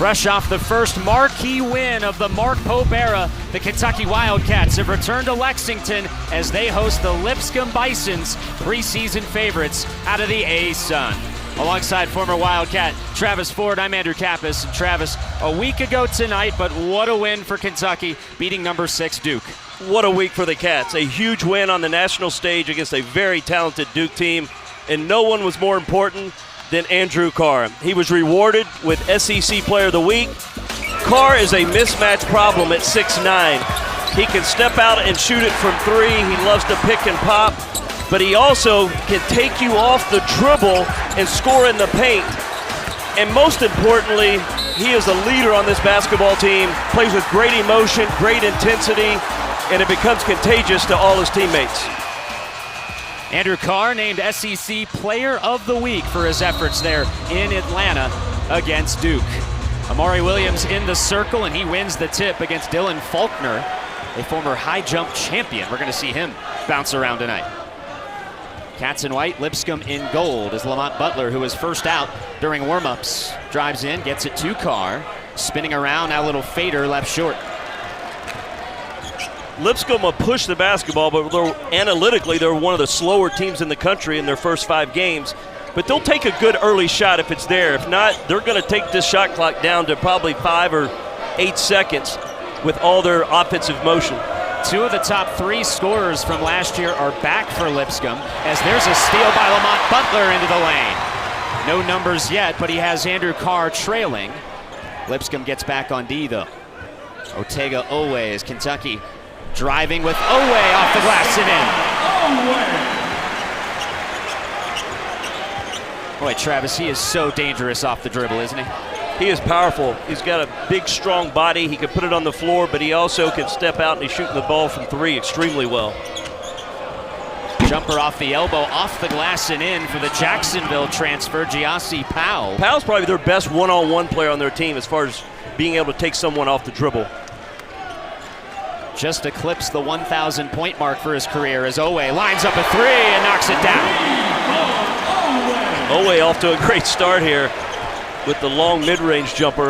Fresh off the first marquee win of the Mark Pope era, the Kentucky Wildcats have returned to Lexington as they host the Lipscomb Bisons, preseason favorites out of the A-Sun. Alongside former Wildcat Travis Ford, I'm Andrew Kappas. And Travis, a week ago tonight, but what a win for Kentucky, beating number 6 Duke. What a week for the Cats. A huge win on the national stage against a very talented Duke team, and no one was more important than Andrew Carr. He was rewarded with SEC Player of the Week. Carr is a mismatch problem at 6'9". He can step out and shoot it from 3. He loves to pick and pop, but he also can take you off the dribble and score in the paint. And most importantly, he is a leader on this basketball team, plays with great emotion, great intensity, and it becomes contagious to all his teammates. Andrew Carr named SEC Player of the Week for his efforts there in Atlanta against Duke. Amari Williams in the circle, and he wins the tip against Dylan Faulkner, a former high jump champion. We're going to see him bounce around tonight. Cats in white, Lipscomb in gold as Lamont Butler, who was first out during warm-ups, drives in, gets it to Carr, spinning around, now a little fader left short. Lipscomb will push the basketball, but analytically they're one of the slower teams in the country in their first 5 games. But they'll take a good early shot if it's there. If not, they're going to take this shot clock down to probably 5 or 8 seconds with all their offensive motion. 2 of the top 3 scorers from last year are back for Lipscomb, as there's a steal by Lamont Butler into the lane. No numbers yet, but he has Andrew Carr trailing. Lipscomb gets back on D, though. Oweh is Kentucky driving with Oweh off the glass and in. Boy, Travis, he is so dangerous off the dribble, isn't he? He is powerful. He's got a big, strong body. He can put it on the floor, but he also can step out and he's shooting the ball from 3 extremely well. Jumper off the elbow, off the glass and in for the Jacksonville transfer, Giassi Powell. Powell's probably their best one-on-one player on their team as far as being able to take someone off the dribble. Just eclipsed the 1,000-point mark for his career as Oweh lines up a 3 and knocks it down. Oweh off to a great start here with the long mid-range jumper.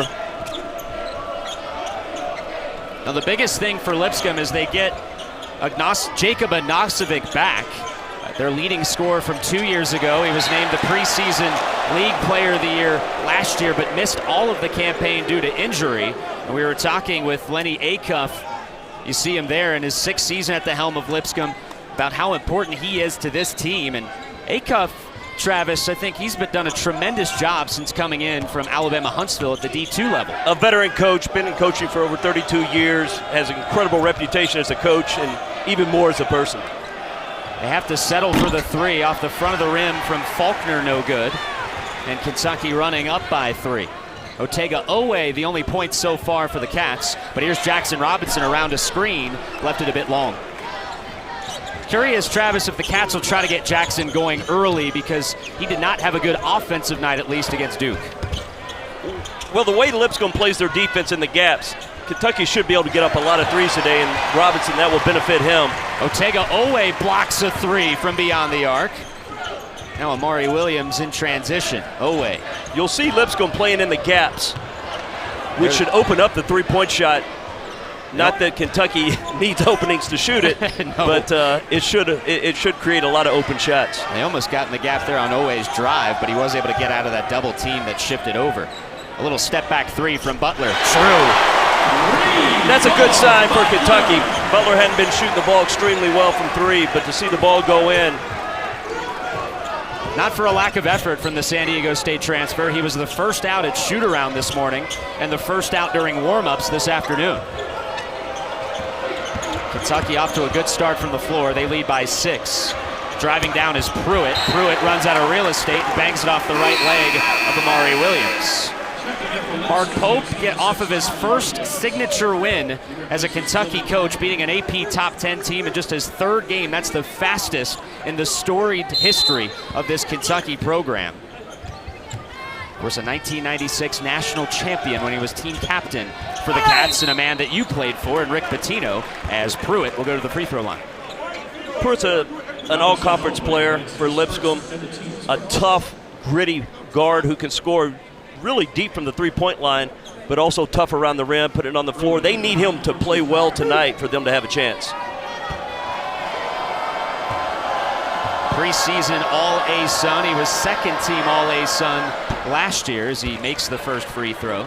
Now the biggest thing for Lipscomb is they get Jacob Ognacevic back, their leading scorer from 2 years ago. He was named the preseason League Player of the Year last year, but missed all of the campaign due to injury. And we were talking with Lenny Acuff. You see him there in his 6th season at the helm of Lipscomb, about how important he is to this team. And Acuff, Travis, I think he's done a tremendous job since coming in from Alabama Huntsville at the D2 level. A veteran coach, been in coaching for over 32 years, has an incredible reputation as a coach and even more as a person. They have to settle for the 3 off the front of the rim from Faulkner, no good. And Kentucky running up by 3. Oweh, the only point so far for the Cats, but here's Jackson Robinson around a screen, left it a bit long. Curious, Travis, if the Cats will try to get Jackson going early because he did not have a good offensive night, at least against Duke. Well, the way Lipscomb plays their defense in the gaps, Kentucky should be able to get up a lot of 3s today, and Robinson, that will benefit him. Oweh blocks a 3 from beyond the arc. Now Amari Williams in transition. Oweh. You'll see Lipscomb playing in the gaps, which should open up the 3-point shot. Not that Kentucky needs openings to shoot it, no. But it should create a lot of open shots. They almost got in the gap there on Oweh's drive, but he was able to get out of that double team that shifted over. A little step back 3 from Butler. True. That's a good sign for Kentucky. Butler hadn't been shooting the ball extremely well from 3, but to see the ball go in. Not for a lack of effort from the San Diego State transfer. He was the first out at shoot-around this morning and the first out during warm-ups this afternoon. Kentucky off to a good start from the floor. They lead by 6. Driving down is Pruitt. Pruitt runs out of real estate and bangs it off the right leg of Amari Williams. Mark Pope get off of his first signature win as a Kentucky coach, beating an AP top 10 team in just his 3rd game. That's the fastest in the storied history of this Kentucky program. Of course, a 1996 national champion when he was team captain for the Cats, and a man that you played for, and Rick Pitino, as Pruitt will go to the free throw line. Pruitt's an all-conference player for Lipscomb, a tough, gritty guard who can score really deep from the three-point line, but also tough around the rim, put it on the floor. They need him to play well tonight for them to have a chance. Preseason All-A-Sun. He was second-team All-A-Sun last year as he makes the first free throw.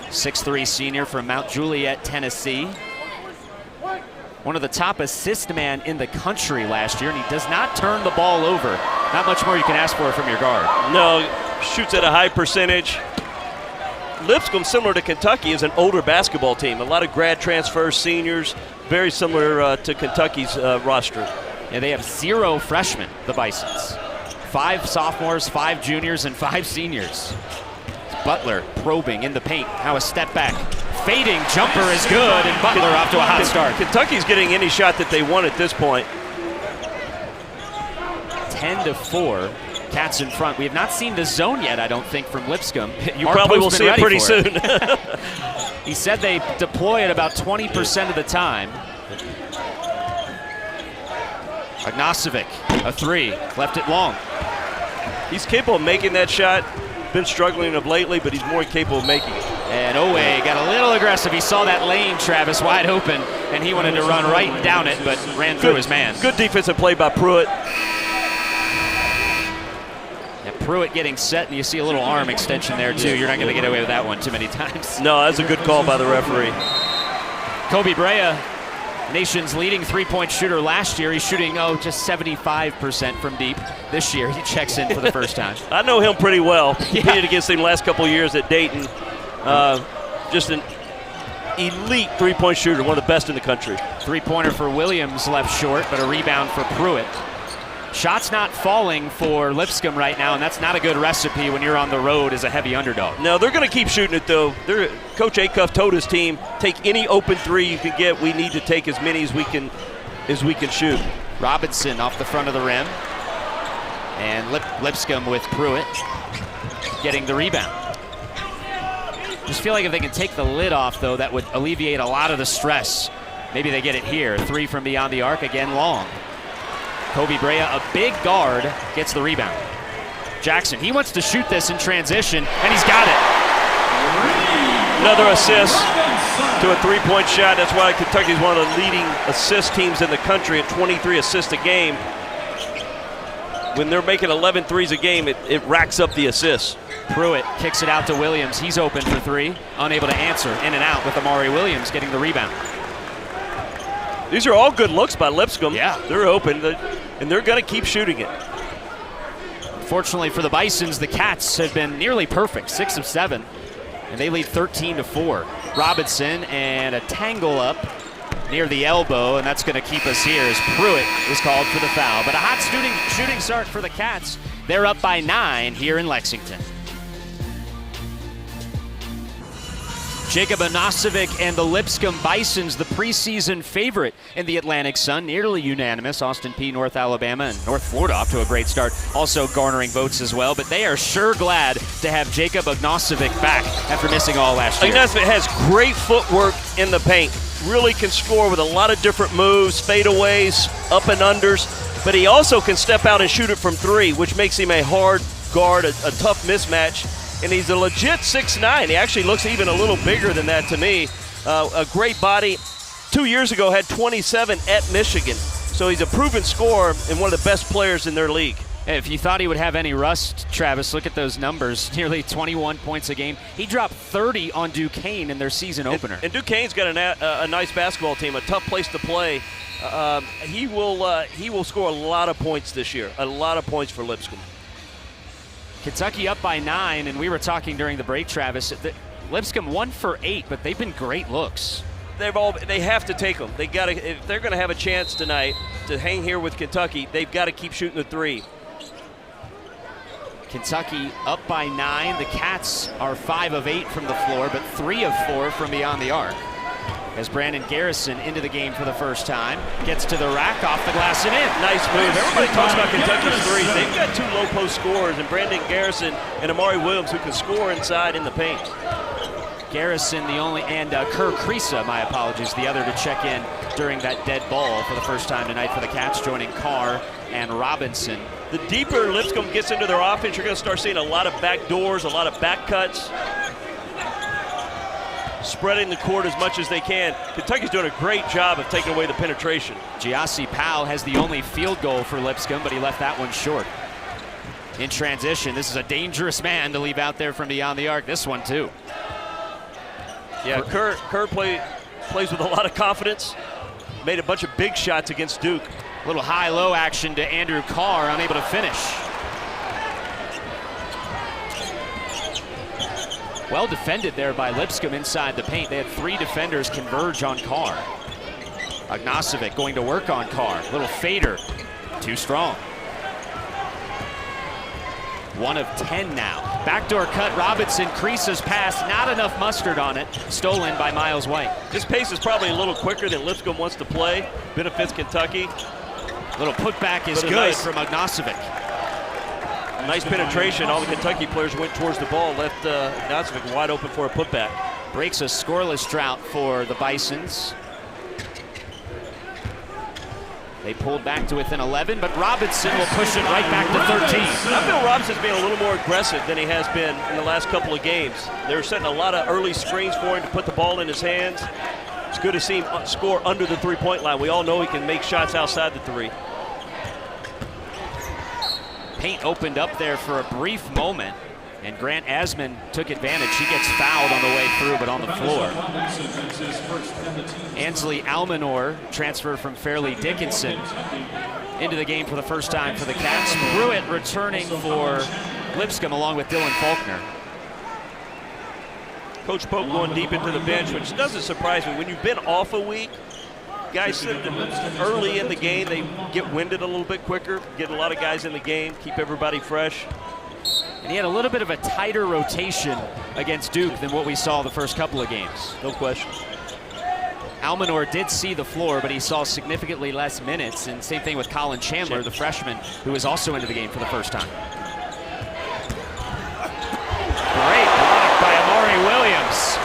6'3" senior from Mount Juliet, Tennessee. One of the top assist man in the country last year, and he does not turn the ball over. Not much more you can ask for from your guard. No, shoots at a high percentage. Lipscomb, similar to Kentucky, is an older basketball team. A lot of grad transfers, seniors, very similar to Kentucky's roster. Yeah, they have 0 freshmen, the Bisons. 5 sophomores, 5 juniors, and 5 seniors. Butler probing in the paint. Now a step back. Fading jumper is good, and Butler off to a hot start. Kentucky's getting any shot that they want at this point. 10-4. Cats in front. We have not seen the zone yet, I don't think, from Lipscomb. You probably will see it pretty soon. He said they deploy it about 20% of the time. Ognacevic, a 3, left it long. He's capable of making that shot. Been struggling of lately, but he's more capable of making it. And Oweh got a little aggressive. He saw that lane, Travis, wide open, and he wanted to run right down it, but ran through his man. Good defensive play by Pruitt. Yeah, Pruitt getting set, and you see a little arm extension there, too. You're not going to get away with that one too many times. No, that's a good call by the referee. Brea, nation's leading three-point shooter last year. He's shooting, just 75% from deep. This year, he checks in for the first time. I know him pretty well. Competed against him the last couple of years at Dayton. Just an elite three-point shooter, one of the best in the country. Three-pointer for Williams left short, but a rebound for Pruitt. Shots not falling for Lipscomb right now, and that's not a good recipe when you're on the road as a heavy underdog. No, they're going to keep shooting it, though. Coach Acuff told his team, take any open 3 you can get. We need to take as many as we can shoot. Robinson off the front of the rim. And Lipscomb with Pruitt getting the rebound. Just feel like if they can take the lid off, though, that would alleviate a lot of the stress. Maybe they get it here. 3 from beyond the arc, again long. Brea, a big guard, gets the rebound. Jackson, he wants to shoot this in transition, and he's got it. Another assist to a three-point shot. That's why Kentucky's one of the leading assist teams in the country at 23 assists a game. When they're making 11 threes a game, it racks up the assists. Pruitt kicks it out to Williams. He's open for 3, unable to answer. In and out with Amari Williams getting the rebound. These are all good looks by Lipscomb. Yeah. They're open, and they're going to keep shooting it. Fortunately for the Bisons, the Cats have been nearly perfect, 6 of 7, and they lead 13-4. Robinson and a tangle up near the elbow, and that's going to keep us here as Pruitt is called for the foul. But a hot shooting start for the Cats. They're up by 9 here in Lexington. Jacob Ognacevic and the Lipscomb Bisons, the preseason favorite in the Atlantic Sun, nearly unanimous. Austin Peay, North Alabama, and North Florida off to a great start, also garnering votes as well. But they are sure glad to have Jacob Ognacevic back after missing all last year. Ognacevic has great footwork in the paint. Really can score with a lot of different moves, fadeaways, up and unders. But he also can step out and shoot it from 3, which makes him a hard guard, a tough mismatch. And he's a legit 6'9". He actually looks even a little bigger than that to me. A great body. 2 years ago had 27 at Michigan. So he's a proven scorer and one of the best players in their league. If you thought he would have any rust, Travis, look at those numbers. Nearly 21 points a game. He dropped 30 on Duquesne in their season opener. And Duquesne's got a nice basketball team, a tough place to play. He will score a lot of points this year. A lot of points for Lipscomb. Kentucky up by 9, and we were talking during the break, Travis. Lipscomb 1 for 8, but they've been great looks. They have to take them. If they're going to have a chance tonight to hang here with Kentucky, they've got to keep shooting the 3. Kentucky up by 9. The Cats are 5 of 8 from the floor, but 3 of 4 from beyond the arc. As Brandon Garrison into the game for the first time, gets to the rack, off the glass and in. Nice move. Everybody talks about Kentucky's 3s. They've got 2 low post scorers, and Brandon Garrison and Amari Williams, who can score inside in the paint. Garrison and Kriisa, my apologies, the other to check in during that dead ball for the first time tonight for the Cats, joining Carr and Robinson. The deeper Lipscomb gets into their offense, you're going to start seeing a lot of back doors, a lot of back cuts, spreading the court as much as they can. Kentucky's doing a great job of taking away the penetration. Giassi Powell has the only field goal for Lipscomb, but he left that one short. In transition, this is a dangerous man to leave out there from beyond the arc. This one too. Yeah, Kerr plays with a lot of confidence. Made a bunch of big shots against Duke. A little high-low action to Andrew Carr, unable to finish. Well defended there by Lipscomb inside the paint. They had 3 defenders converge on Carr. Ognacevic going to work on Carr. Little fader, too strong. 1 of 10 now. Backdoor cut, Robinson, Kriisa's pass, not enough mustard on it. Stolen by Miles White. This pace is probably a little quicker than Lipscomb wants to play. Benefits Kentucky. Little putback is good from Ognacevic. Nice penetration. All the Kentucky players went towards the ball, left Ognacevic wide open for a putback. Breaks a scoreless drought for the Bisons. They pulled back to within 11, but Robinson will push it right back to 13. I feel Robinson's being a little more aggressive than he has been in the last couple of games. They're setting a lot of early screens for him to put the ball in his hands. It's good to see him score under the three-point line. We all know he can make shots outside the 3. Paint opened up there for a brief moment, and Grant Asman took advantage. He gets fouled on the way through, but on the floor. Ansley Almonor, transfer from Fairleigh Dickinson, into the game for the first time for the Cats. Pruitt returning for Lipscomb along with Dylan Faulkner. Coach Pope going deep into the bench, which doesn't surprise me. When you've been off a week, guys sit early in the game, they get winded a little bit quicker, get a lot of guys in the game, keep everybody fresh. And he had a little bit of a tighter rotation against Duke than what we saw the first couple of games. No question. Almonor did see the floor, but he saw significantly less minutes, and same thing with Colin Chandler, the freshman, who was also into the game for the first time. Great block by Amari Williams.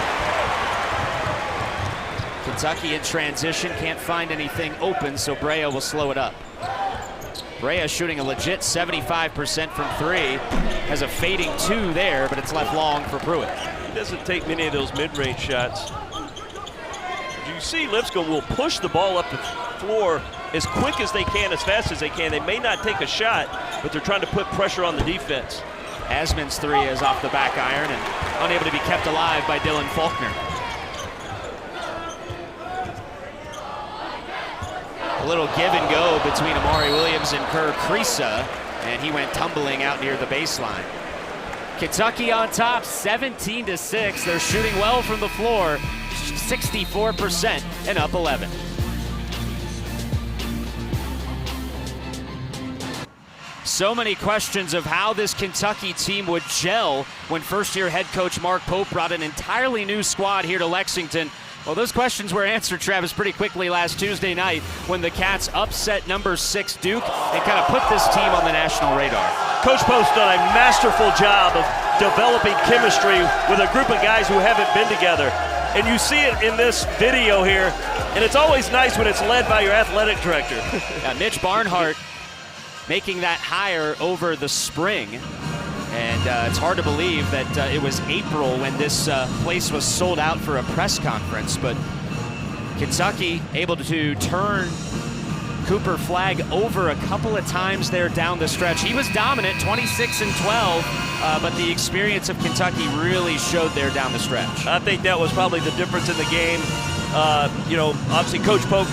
Kentucky in transition, can't find anything open, so Brea will slow it up. Brea shooting a legit 75% from 3. Has a fading 2 there, but it's left long for Pruitt. He doesn't take many of those mid-range shots. You see Lipscomb will push the ball up the floor as quick as they can, as fast as they can. They may not take a shot, but they're trying to put pressure on the defense. Asman's 3 is off the back iron and unable to be kept alive by Dylan Faulkner. A little give and go between Amari Williams and Kerr Kriisa, and he went tumbling out near the baseline. Kentucky on top, 17-6. They're shooting well from the floor, 64% and up 11. So many questions of how this Kentucky team would gel when first-year head coach Mark Pope brought an entirely new squad here to Lexington. Well, those questions were answered, Travis, pretty quickly last Tuesday night when the Cats upset number 6 Duke and kind of put this team on the national radar. Coach Pope's done a masterful job of developing chemistry with a group of guys who haven't been together. And you see it in this video here, and it's always nice when it's led by your athletic director. Mitch Barnhart making that hire over the spring. And it's hard to believe that it was April when this place was sold out for a press conference. But Kentucky able to turn Cooper Flagg over a couple of times there down the stretch. He was dominant, 26 and 12, but the experience of Kentucky really showed there down the stretch. I think that was probably the difference in the game. Obviously Coach Pope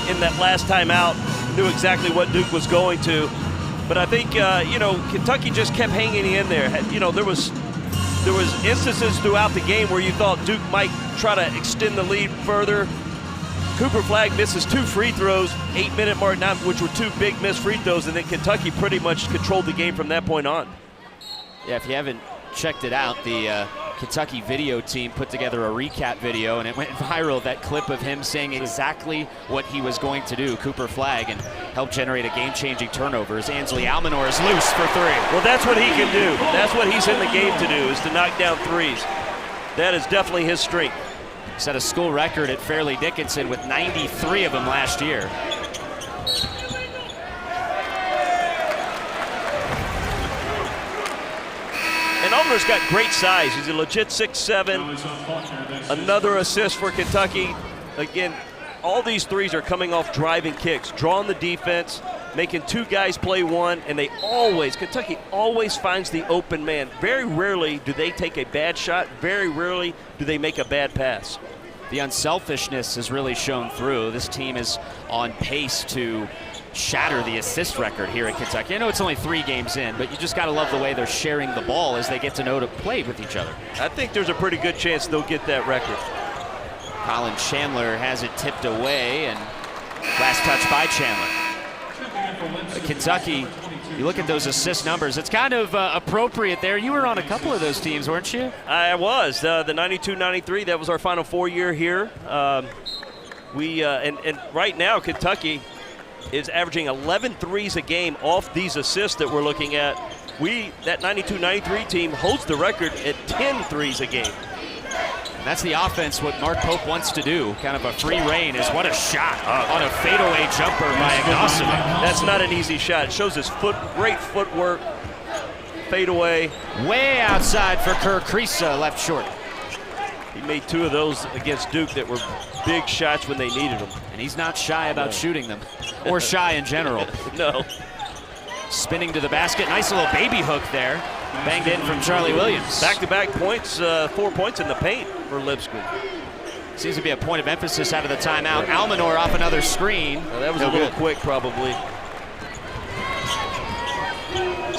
in that last time out knew exactly what Duke was going to. But I think, Kentucky just kept hanging in there. There was instances throughout the game where you thought Duke might try to extend the lead further. Cooper Flagg misses 2 free throws, 8-minute mark, which were 2 big missed free throws, and then Kentucky pretty much controlled the game from that point on. Yeah, if you haven't checked it out, the Kentucky video team put together a recap video, and it went viral, that clip of him saying exactly what he was going to do, Cooper Flagg, and helped generate a game-changing turnover as Ansley Almonor is loose for 3. Well, that's what he can do. That's what he's in the game to do, is to knock down threes. That is definitely his strength. Set a school record at Fairleigh Dickinson with 93 of them last year. Almonor's got great size. He's a legit 6'7". Another assist for Kentucky. Again, all these threes are coming off driving kicks, drawing the defense, making two guys play one, and Kentucky always finds the open man. Very rarely do they take a bad shot. Very rarely do they make a bad pass. The unselfishness has really shown through. This team is on pace to shatter the assist record here at Kentucky. I know it's only 3 games in, but you just got to love the way they're sharing the ball as they get to know to play with each other. I think there's a pretty good chance they'll get that record. Colin Chandler has it tipped away, and last touch by Chandler. Kentucky, you look at those assist numbers, it's kind of appropriate there. You were on a couple of those teams, weren't you? I was. The 92-93, that was our Final Four year here. And right now, Kentucky is averaging 11 threes a game off these assists that we're looking at. That 92-93 team holds the record at 10 threes a game. That's the offense, what Mark Pope wants to do. Kind of a free reign is what a shot on a fadeaway jumper by Ognacevic. That's not an easy shot. It shows his great footwork. Fadeaway. Way outside for Kriisa, left short. He made 2 of those against Duke that were big shots when they needed them. And he's not shy about shooting them, or shy in general. No. Spinning to the basket, nice little baby hook there. Banged in from Charlie Williams. Back-to-back points, 4 points in the paint for Lipscomb. Seems to be a point of emphasis out of the timeout. Almonor off another screen. That was a little quick, probably.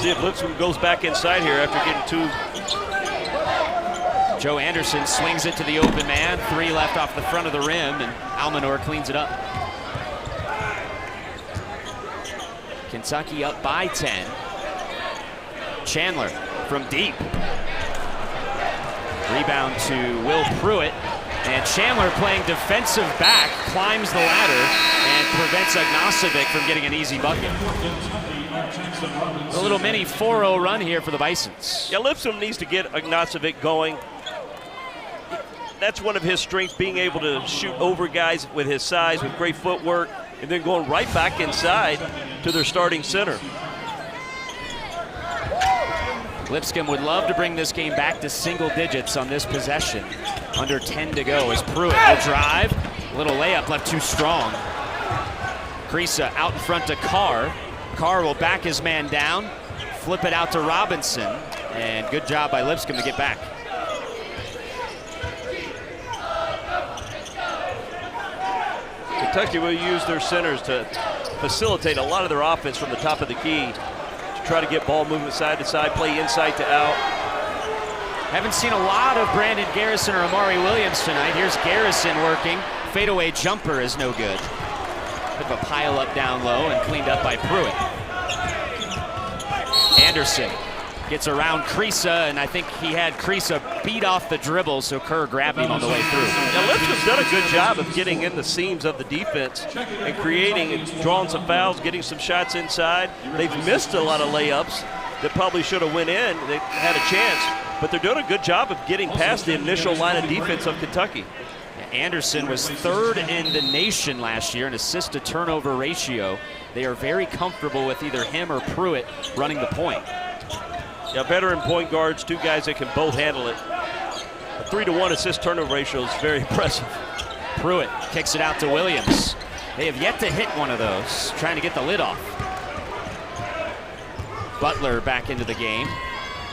See if Lipscomb goes back inside here after getting 2. Joe Anderson swings it to the open man. 3 left off the front of the rim, and Almonor cleans it up. Kentucky up by 10. Chandler from deep. Rebound to Will Pruitt. And Chandler playing defensive back, climbs the ladder and prevents Ognacevic from getting an easy bucket. A little mini 4-0 run here for the Bisons. Yeah, Lipscomb needs to get Ognacevic going. That's one of his strengths, being able to shoot over guys with his size, with great footwork, and then going right back inside to their starting center. Lipscomb would love to bring this game back to single digits on this possession. Under 10 to go as Pruitt will drive. Little layup left too strong. Kriisa out in front to Carr. Carr will back his man down, flip it out to Robinson, and good job by Lipscomb to get back. Kentucky will use their centers to facilitate a lot of their offense from the top of the key. Try to get ball movement side to side, play inside to out. Haven't seen a lot of Brandon Garrison or Amari Williams tonight. Here's Garrison working. Fadeaway jumper is no good. Bit of a pile up down low and cleaned up by Pruitt. Anderson gets around Kriisa, and I think he had Kriisa beat off the dribble, so Kerr grabbed him on the way through. Now Lipscomb's done a good job of getting in the seams of the defense and creating and drawing some fouls, getting some shots inside. They've missed a lot of layups that probably should have went in. They had a chance, but they're doing a good job of getting past the initial line of defense of Kentucky. Anderson was 3rd in the nation last year in assist to turnover ratio. They are very comfortable with either him or Pruitt running the point. Yeah, veteran point guards, 2 guys that can both handle it. A 3-to-1 assist turnover ratio is very impressive. Pruitt kicks it out to Williams. They have yet to hit one of those, trying to get the lid off. Butler back into the game,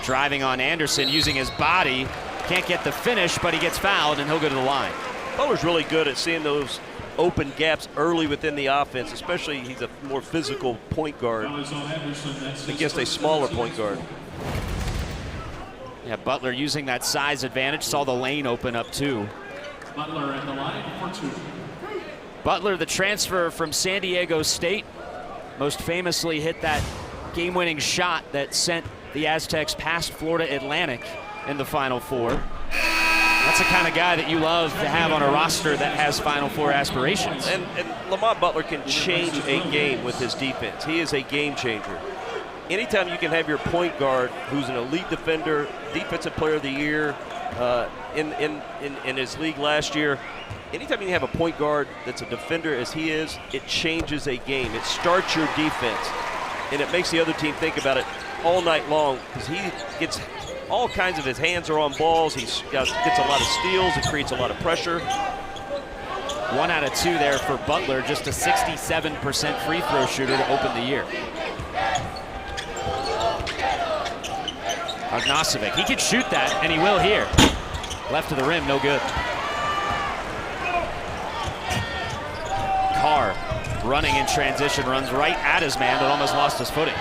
driving on Anderson, using his body. Can't get the finish, but he gets fouled, and he'll go to the line. Butler's really good at seeing those open gaps early within the offense, especially he's a more physical point guard against a smaller point guard. Yeah, Butler using that size advantage, saw the lane open up too. Butler at the line for 2. Butler, the transfer from San Diego State, most famously hit that game-winning shot that sent the Aztecs past Florida Atlantic in the Final Four. That's the kind of guy that you love to have on a roster that has Final Four aspirations. And Lamont Butler can change a game with his defense. He is a game changer. Anytime you can have your point guard, who's an elite defender, defensive player of the year in his league last year, anytime you have a point guard that's a defender as he is, it changes a game. It starts your defense, and it makes the other team think about it all night long, because he gets all kinds of his hands are on balls. He gets a lot of steals. It creates a lot of pressure. 1 out of 2 there for Butler, just a 67% free throw shooter to open the year. Ognacevic, he can shoot that, and he will here. Left of the rim, no good. Carr running in transition, runs right at his man, but almost lost his footing.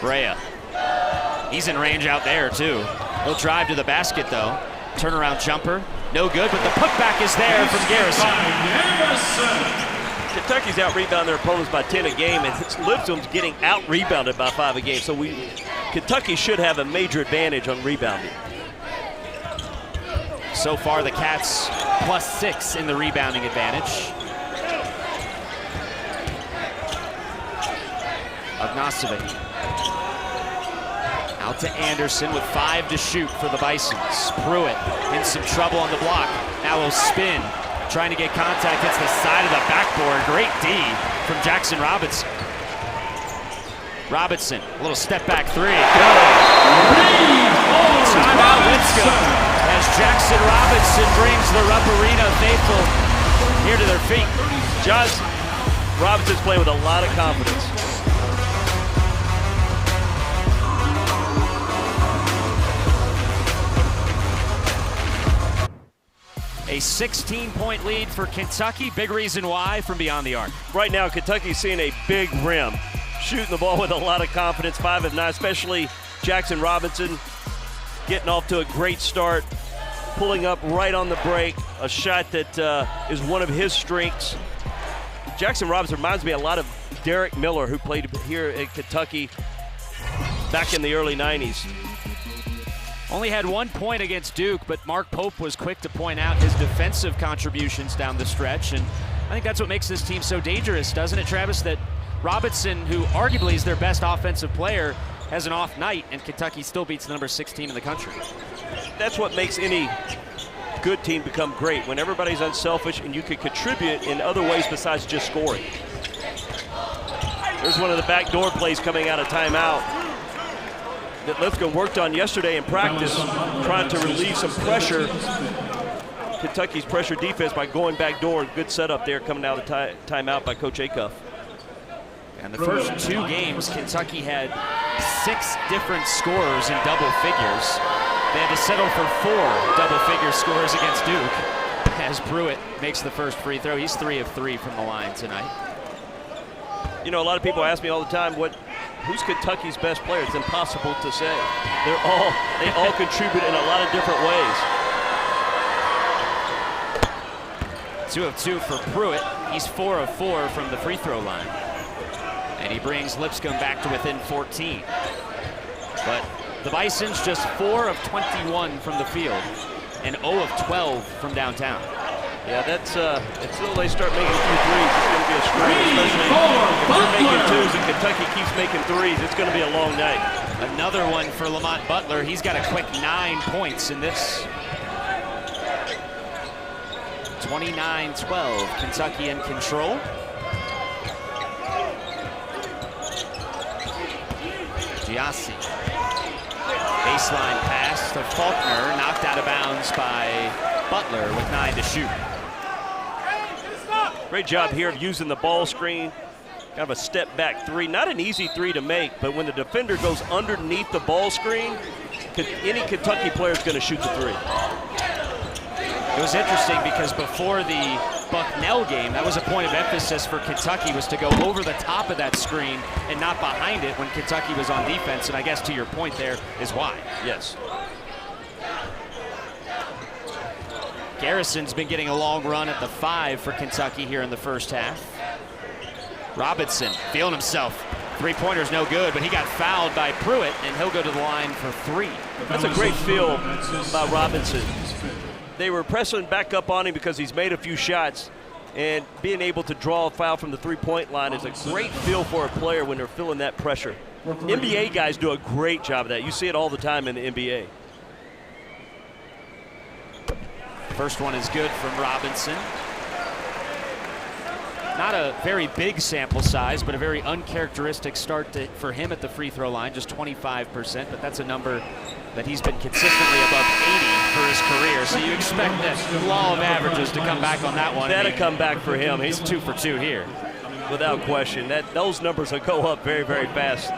Brea, he's in range out there too. He'll drive to the basket though. Turnaround jumper, no good, but the putback is there from Garrison. Kentucky's out-rebounding their opponents by 10 a game, and Lipscomb's getting out-rebounded by 5 a game. So Kentucky should have a major advantage on rebounding. So far the Cats +6 in the rebounding advantage. Ognacevic out to Anderson with 5 to shoot for the Bisons. Pruitt in some trouble on the block. Now he'll spin, trying to get contact, hits the side of the backboard. Great D from Jackson Robinson. Robinson, a little step back 3. Good. Timeout Lipscomb as Jackson Robinson brings the Rupp Arena faithful here to their feet. Robinson's playing with a lot of confidence. A 16-point lead for Kentucky. Big reason why from beyond the arc. Right now, Kentucky's seeing a big rim. Shooting the ball with a lot of confidence, 5 of 9, especially Jackson Robinson getting off to a great start, pulling up right on the break, a shot that is one of his strengths. Jackson Robinson reminds me a lot of Derek Miller, who played here at Kentucky back in the early 90s. Only had 1 point against Duke, but Mark Pope was quick to point out his defensive contributions down the stretch, and I think that's what makes this team so dangerous, doesn't it, Travis? That Robinson, who arguably is their best offensive player, has an off night, and Kentucky still beats the number 6 team in the country. That's what makes any good team become great, when everybody's unselfish and you can contribute in other ways besides just scoring. There's one of the backdoor plays coming out of timeout that Lipscomb worked on yesterday in practice, trying to relieve some pressure. Kentucky's pressure defense by going back door. Good setup there coming out of the timeout by Coach Acuff. And the first 2 games, Kentucky had 6 different scorers in double figures. They had to settle for 4 double-figure scores against Duke as Pruitt makes the first free throw. He's 3 of 3 from the line tonight. You know, a lot of people ask me all the time, who's Kentucky's best player? It's impossible to say. They all contribute in a lot of different ways. 2 of 2 for Pruitt. He's 4 of 4 from the free throw line. And he brings Lipscomb back to within 14. But the Bisons just 4 of 21 from the field and 0 of 12 from downtown. Yeah, that's until they start making a few threes, it's going to be a strain, especially if they're making 2s and Kentucky keeps making 3s. It's going to be a long night. Another one for Lamont Butler. He's got a quick 9 points in this. 29-12, Kentucky in control. Giassi. Baseline pass to Faulkner, knocked out of bounds by Butler with 9 to shoot. Great job here of using the ball screen. Kind of a step back 3. Not an easy 3 to make, but when the defender goes underneath the ball screen, any Kentucky player is going to shoot the 3. It was interesting because before the Bucknell game, that was a point of emphasis for Kentucky, was to go over the top of that screen and not behind it when Kentucky was on defense, and I guess to your point there is why. Yes. Garrison's been getting a long run at the 5 for Kentucky here in the first half. Robinson feeling himself. 3-pointer's no good, but he got fouled by Pruitt, and he'll go to the line for 3. That's a great feel by Robinson. They were pressing back up on him because he's made a few shots, and being able to draw a foul from the 3-point line is a great feel for a player when they're feeling that pressure. NBA guys do a great job of that. You see it all the time in the NBA. First one is good from Robinson. Not a very big sample size, but a very uncharacteristic start for him at the free throw line, just 25%, but that's a number but he's been consistently above 80 for his career, so you expect that law of averages to come back on that one. That'll come back for him. He's 2 for 2 here. Without question. Those numbers will go up very, very fast.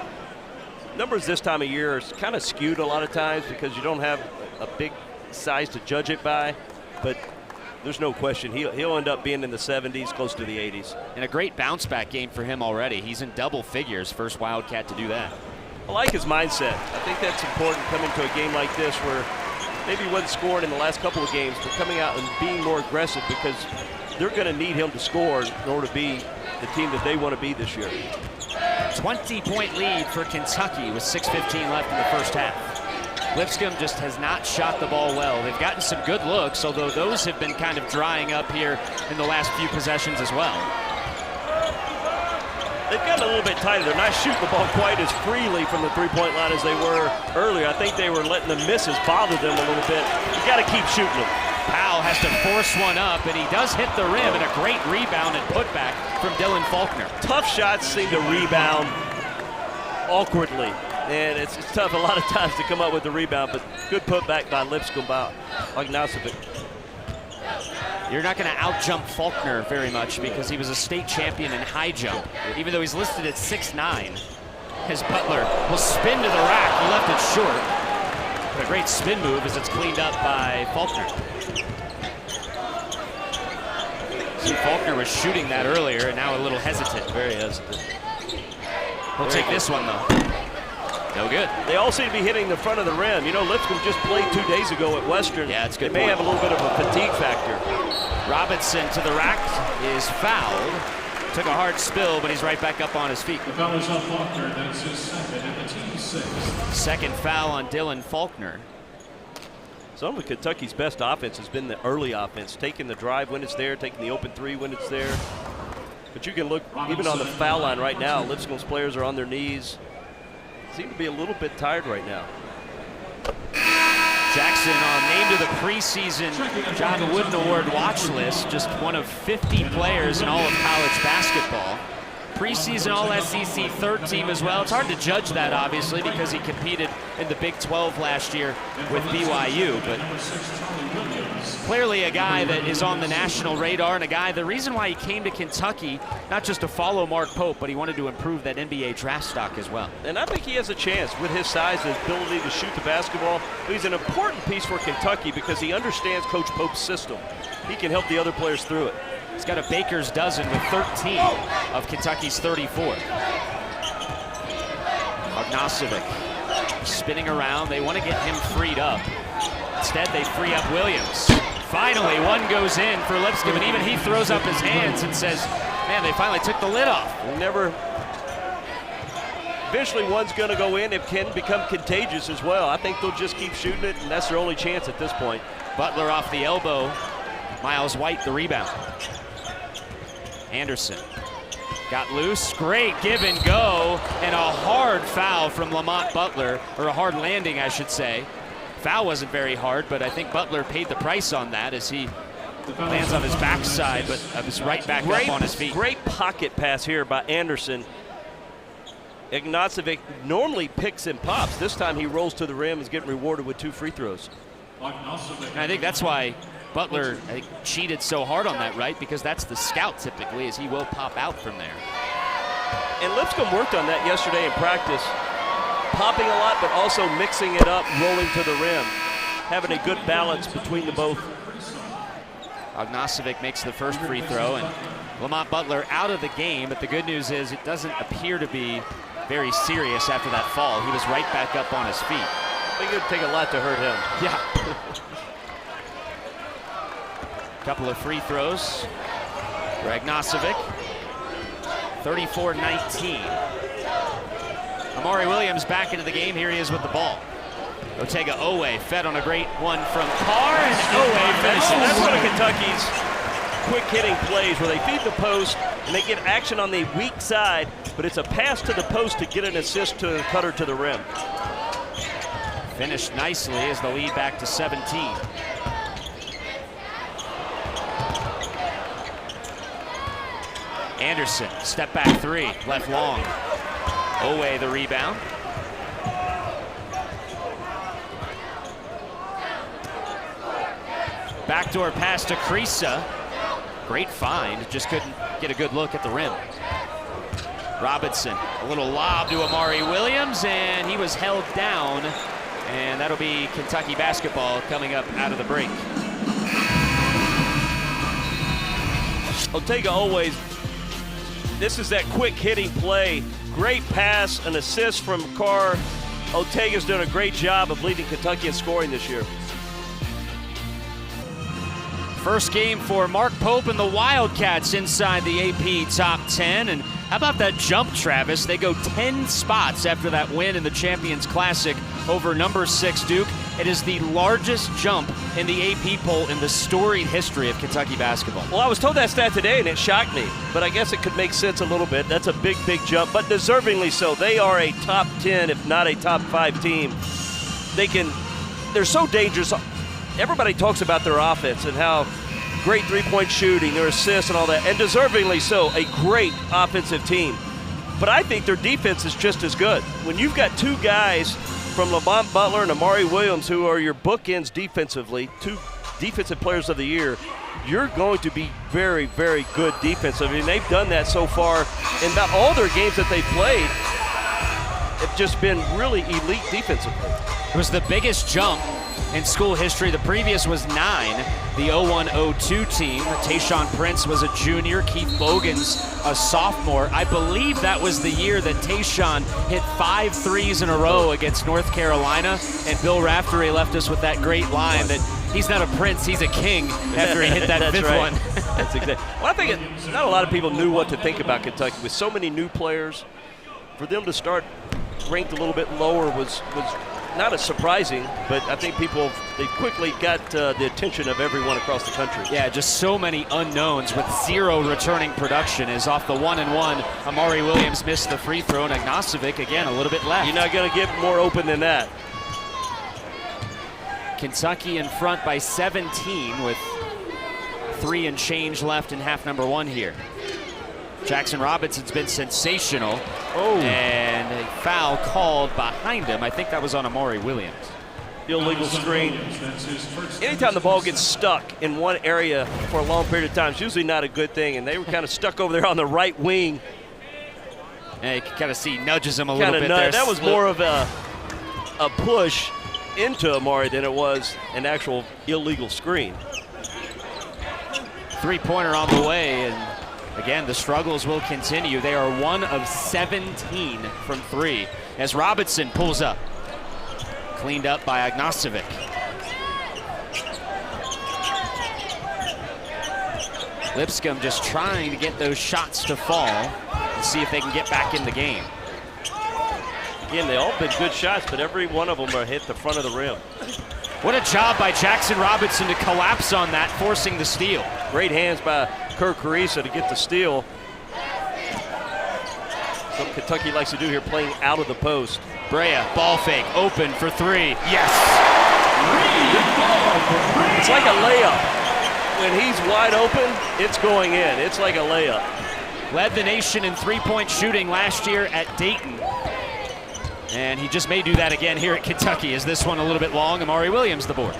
Numbers this time of year are kind of skewed a lot of times because you don't have a big size to judge it by, but there's no question he'll end up being in the 70s, close to the 80s. And a great bounce back game for him already. He's in double figures, first Wildcat to do that. I like his mindset. I think that's important coming to a game like this where maybe he wasn't scoring in the last couple of games, but coming out and being more aggressive because they're going to need him to score in order to be the team that they want to be this year. 20-point lead for Kentucky with 6:15 left in the first half. Lipscomb just has not shot the ball well. They've gotten some good looks, although those have been kind of drying up here in the last few possessions as well. They've gotten a little bit tighter. They're not shooting the ball quite as freely from the three-point line as they were earlier. I think they were letting the misses bother them a little bit. You got to keep shooting them. Powell has to force one up, and he does hit the rim, and a great rebound and putback from Dylan Faulkner. Tough shots seem to rebound awkwardly, and it's tough a lot of times to come up with the rebound, but good putback by Lipscomb by Ognacevic. You're not going to out-jump Faulkner very much because he was a state champion in high jump, even though he's listed at 6'9". As Butler will spin to the rack, he left it short. But a great spin move as it's cleaned up by Faulkner. See, Faulkner was shooting that earlier and now a little hesitant. Very hesitant. He'll take this one though. No good. They all seem to be hitting the front of the rim. You know, Lipscomb just played 2 days ago at Western. Yeah, it's good. They may have a little bit of a fatigue factor. Robinson to the rack is fouled. Took a hard spill, but he's right back up on his feet. The foul is on Faulkner. That's his second and the team's sixth. Second foul on Dylan Faulkner. Some of Kentucky's best offense has been the early offense, taking the drive when it's there, taking the open three when it's there. But you can look even on the foul line right now. Lipscomb's players are on their knees. Seem to be a little bit tired right now. Jackson named to the preseason John Wooden Award watch list, just one of 50 players in all of college basketball. Preseason All-SEC third team as well. It's hard to judge that, obviously, because he competed in the Big 12 last year with BYU, but clearly a guy that is on the national radar and a guy, the reason why he came to Kentucky, not just to follow Mark Pope, but he wanted to improve that NBA draft stock as well. And I think he has a chance with his size and ability to shoot the basketball. He's an important piece for Kentucky because he understands Coach Pope's system. He can help the other players through it. He's got a baker's dozen with 13 of Kentucky's 34. Ognacevic spinning around. They want to get him freed up. Instead, they free up Williams. Finally, one goes in for Lipscomb, and even he throws up his hands and says, man, they finally took the lid off. Eventually, one's going to go in. It can become contagious as well. I think they'll just keep shooting it, and that's their only chance at this point. Butler off the elbow. Miles White, the rebound. Anderson got loose. Great give and go, and a hard foul from Lamont Butler, or a hard landing, I should say. Foul wasn't very hard, but I think Butler paid the price on that as he lands on his backside, but is right back up on his feet. Great pocket pass here by Anderson. Ognacevic normally picks and pops. This time he rolls to the rim and is getting rewarded with 2 free throws. And I think that's why Butler, I think, cheated so hard on that, right? Because that's the scout typically, as he will pop out from there. And Lipscomb worked on that yesterday in practice. Popping a lot, but also mixing it up, rolling to the rim. Having a good balance between the both. Ognacevic makes the first free throw, and Lamont Butler out of the game, but the good news is it doesn't appear to be very serious after that fall. He was right back up on his feet. I think it would take a lot to hurt him. Yeah. Couple of free throws for Ognacevic. 34-19. Amari Williams back into the game. Here he is with the ball. Otega Oweh fed on a great one from Carr, and Oweh finishes. That's one of Kentucky's quick hitting plays where they feed the post and they get action on the weak side, but it's a pass to the post to get an assist to the cutter to the rim. Finished nicely as the lead back to 17. Anderson, step back three, left long. Oweh the rebound. Backdoor pass to Kriisa. Great find, just couldn't get a good look at the rim. Robinson, a little lob to Amari Williams, and he was held down. And that'll be Kentucky basketball coming up out of the break. Oweh, this is that quick hitting play. Great pass, an assist from Carr. Otega's done a great job of leading Kentucky in scoring this year. First game for Mark Pope and the Wildcats inside the AP top 10. And how about that jump, Travis? They go 10 spots after that win in the Champions Classic over number 6 Duke. It is the largest jump in the AP poll in the storied history of Kentucky basketball. Well, I was told that stat today, and it shocked me. But I guess it could make sense a little bit. That's a big, big jump, but deservingly so. They are a top 10, if not a top 5 team. They're so dangerous. Everybody talks about their offense and how great three-point shooting, their assists and all that, and deservingly so, a great offensive team. But I think their defense is just as good. When you've got two guys from Butler and Amari Williams who are your bookends defensively, 2 defensive players of the year, you're going to be very, very good defensively. And they've done that so far in about all their games that they've played. Have just been really elite defensively. It was the biggest jump in school history. The previous was 9, the 01-02 team. Tayshaun Prince was a junior, Keith Bogans a sophomore. I believe that was the year that Tayshaun hit 5 threes in a row against North Carolina, and Bill Raftery left us with that great line that he's not a prince, he's a king after he hit that 5th one. That's exactly. Well, I think not a lot of people knew what to think about Kentucky. With so many new players, for them to start ranked a little bit lower was not as surprising, but I think they quickly got the attention of everyone across the country. Yeah, just so many unknowns with 0 returning production. Is off the 1-and-1. Amari Williams missed the free throw, and Ognacevic, again, a little bit left. You're not going to get more open than that. Kentucky in front by 17 with 3 and change left in half number 1 here. Jackson Robinson's been sensational. And a foul called behind him. I think that was on Amari Williams. Illegal screen. Anytime the ball gets stuck in one area for a long period of time, it's usually not a good thing. And they were kind of stuck over there on the right wing. And you can kind of see nudges him a little bit there. That was more of a push into Amari than it was an actual illegal screen. 3-pointer on the way, and again, the struggles will continue. They are 1 of 17 from 3 as Robinson pulls up. Cleaned up by Ognacevic. Lipscomb just trying to get those shots to fall and see if they can get back in the game. Again, they all been good shots, but every one of them are hit the front of the rim. What a job by Jackson Robinson to collapse on that, forcing the steal. Great hands by Kriisa to get the steal. What Kentucky likes to do here, playing out of the post. Brea, ball fake, open for 3. Yes! It's like a layup. When he's wide open, it's going in. It's like a layup. Led the nation in 3-point shooting last year at Dayton. And he just may do that again here at Kentucky. Is this one a little bit long? Amari Williams the board.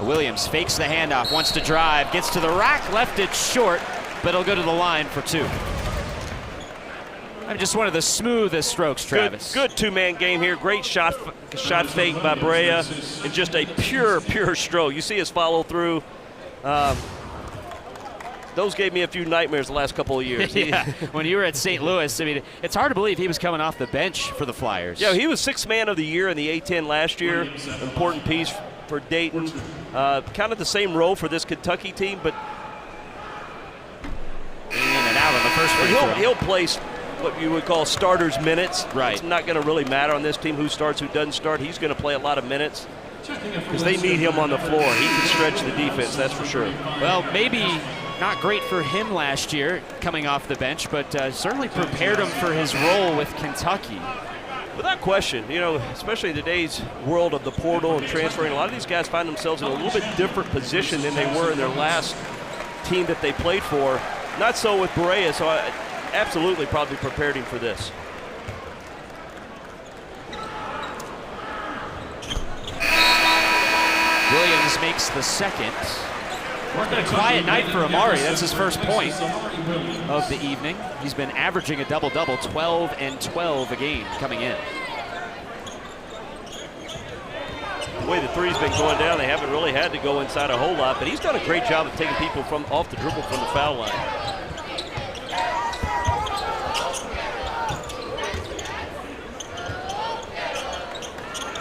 Williams fakes the handoff, wants to drive, gets to the rack, left it short, but he'll go to the line for 2. I'm just one of the smoothest strokes, Travis. Good two-man game here. Great shot fake by Brea, and just a pure stroke. You see his follow through. Those gave me a few nightmares the last couple of years. Yeah, when you were at St. Louis, I mean, it's hard to believe he was coming off the bench for the Flyers. Yeah, he was 6th man of the year in the A-10 last year. Important piece for Dayton. Kind of the same role for this Kentucky team, but in and out on the first free throw. He'll play what you would call starters minutes. Right. It's not going to really matter on this team who starts, who doesn't start. He's going to play a lot of minutes because they need him on the floor. He can stretch the defense, that's for sure. Well, maybe not great for him last year coming off the bench, but certainly prepared him for his role with Kentucky. Without question, you know, especially in today's world of the portal and transferring, a lot of these guys find themselves in a little bit different position than they were in their last team that they played for. Not so with Brea, so I absolutely probably prepared him for this. Williams makes the second. It's been a quiet night for Amari. That's his first point of the evening. He's been averaging a double-double, 12 and 12 a game coming in. The way the three's been going down, they haven't really had to go inside a whole lot, but he's done a great job of taking people from off the dribble from the foul line.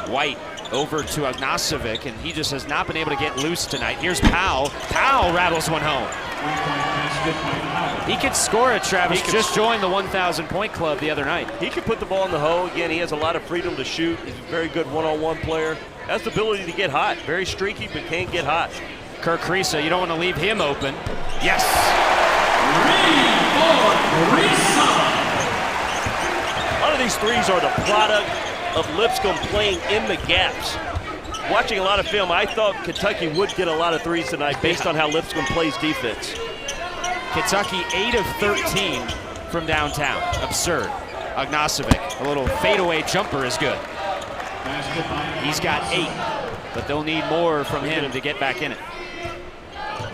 White over to Ognacevic, and he just has not been able to get loose tonight. Here's Powell. Powell rattles one home. He could score it, Travis. Just joined the 1,000-point club the other night. He can put the ball in the hole. Again, he has a lot of freedom to shoot. He's a very good one-on-one player. Has the ability to get hot. Very streaky, but can get hot. Kriisa, you don't want to leave him open. Yes! A lot of these threes are the product of Lipscomb playing in the gaps. Watching a lot of film, I thought Kentucky would get a lot of threes tonight based on how Lipscomb plays defense. Kentucky 8 of 13 from downtown. Absurd. Ognacevic, a little fadeaway jumper is good. He's got 8, but they'll need more from him to get back in it.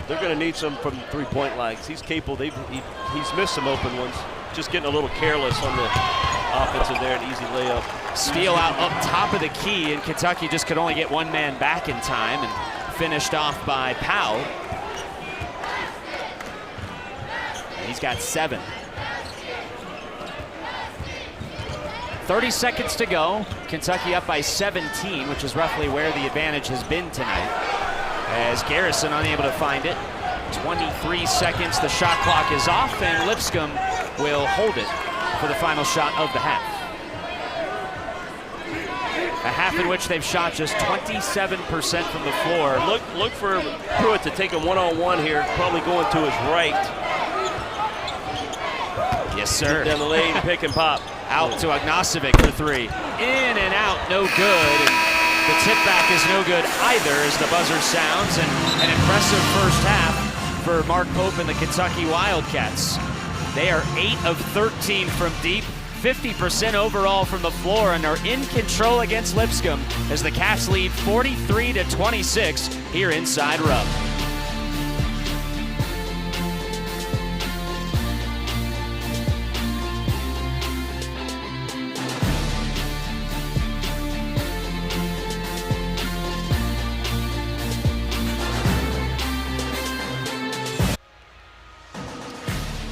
They're going to need some from the three-point line. He's capable. He's missed some open ones. Just getting a little careless on the offensive there, an easy layup. Steal out up top of the key, and Kentucky just could only get one man back in time, and finished off by Powell. He's got 7. 30 seconds to go. Kentucky up by 17, which is roughly where the advantage has been tonight. As Garrison unable to find it. 23 seconds, the shot clock is off, and Lipscomb will hold it for the final shot of the half. A half in which they've shot just 27% from the floor. Look for Pruitt to take a one-on-one here, probably going to his right. Yes, sir. Down the lane, pick and pop. Out to Ognacevic for 3. In and out, no good. And the tip back is no good either as the buzzer sounds. And an impressive first half for Mark Pope and the Kentucky Wildcats. They are 8 of 13 from deep, 50% overall from the floor, and are in control against Lipscomb as the Cats lead 43-26 here inside Rupp.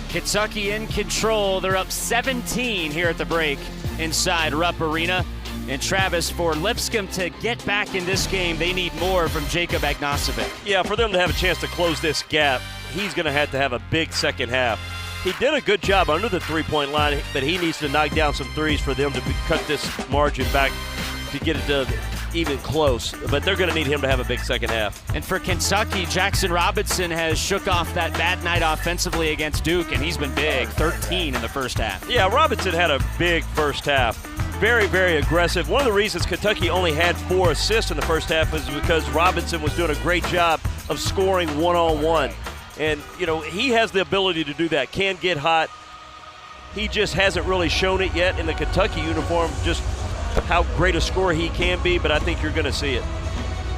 Kentucky in control. They're up 17 here at the break inside Rupp Arena. And Travis, for Lipscomb to get back in this game, they need more from Jacob Ognacevic. Yeah, for them to have a chance to close this gap, he's going to have a big second half. He did a good job under the three-point line, but he needs to knock down some threes for them to cut this margin back to get it to even close. But they're going to need him to have a big second half. And for Kentucky, Jackson Robinson has shook off that bad night offensively against Duke, and he's been big, 13 in the first half. Yeah, Robinson had a big first half. Very, very aggressive. One of the reasons Kentucky only had 4 assists in the first half is because Robinson was doing a great job of scoring one-on-one. And, you know, he has the ability to do that, can get hot. He just hasn't really shown it yet in the Kentucky uniform, just how great a scorer he can be, but I think you're going to see it.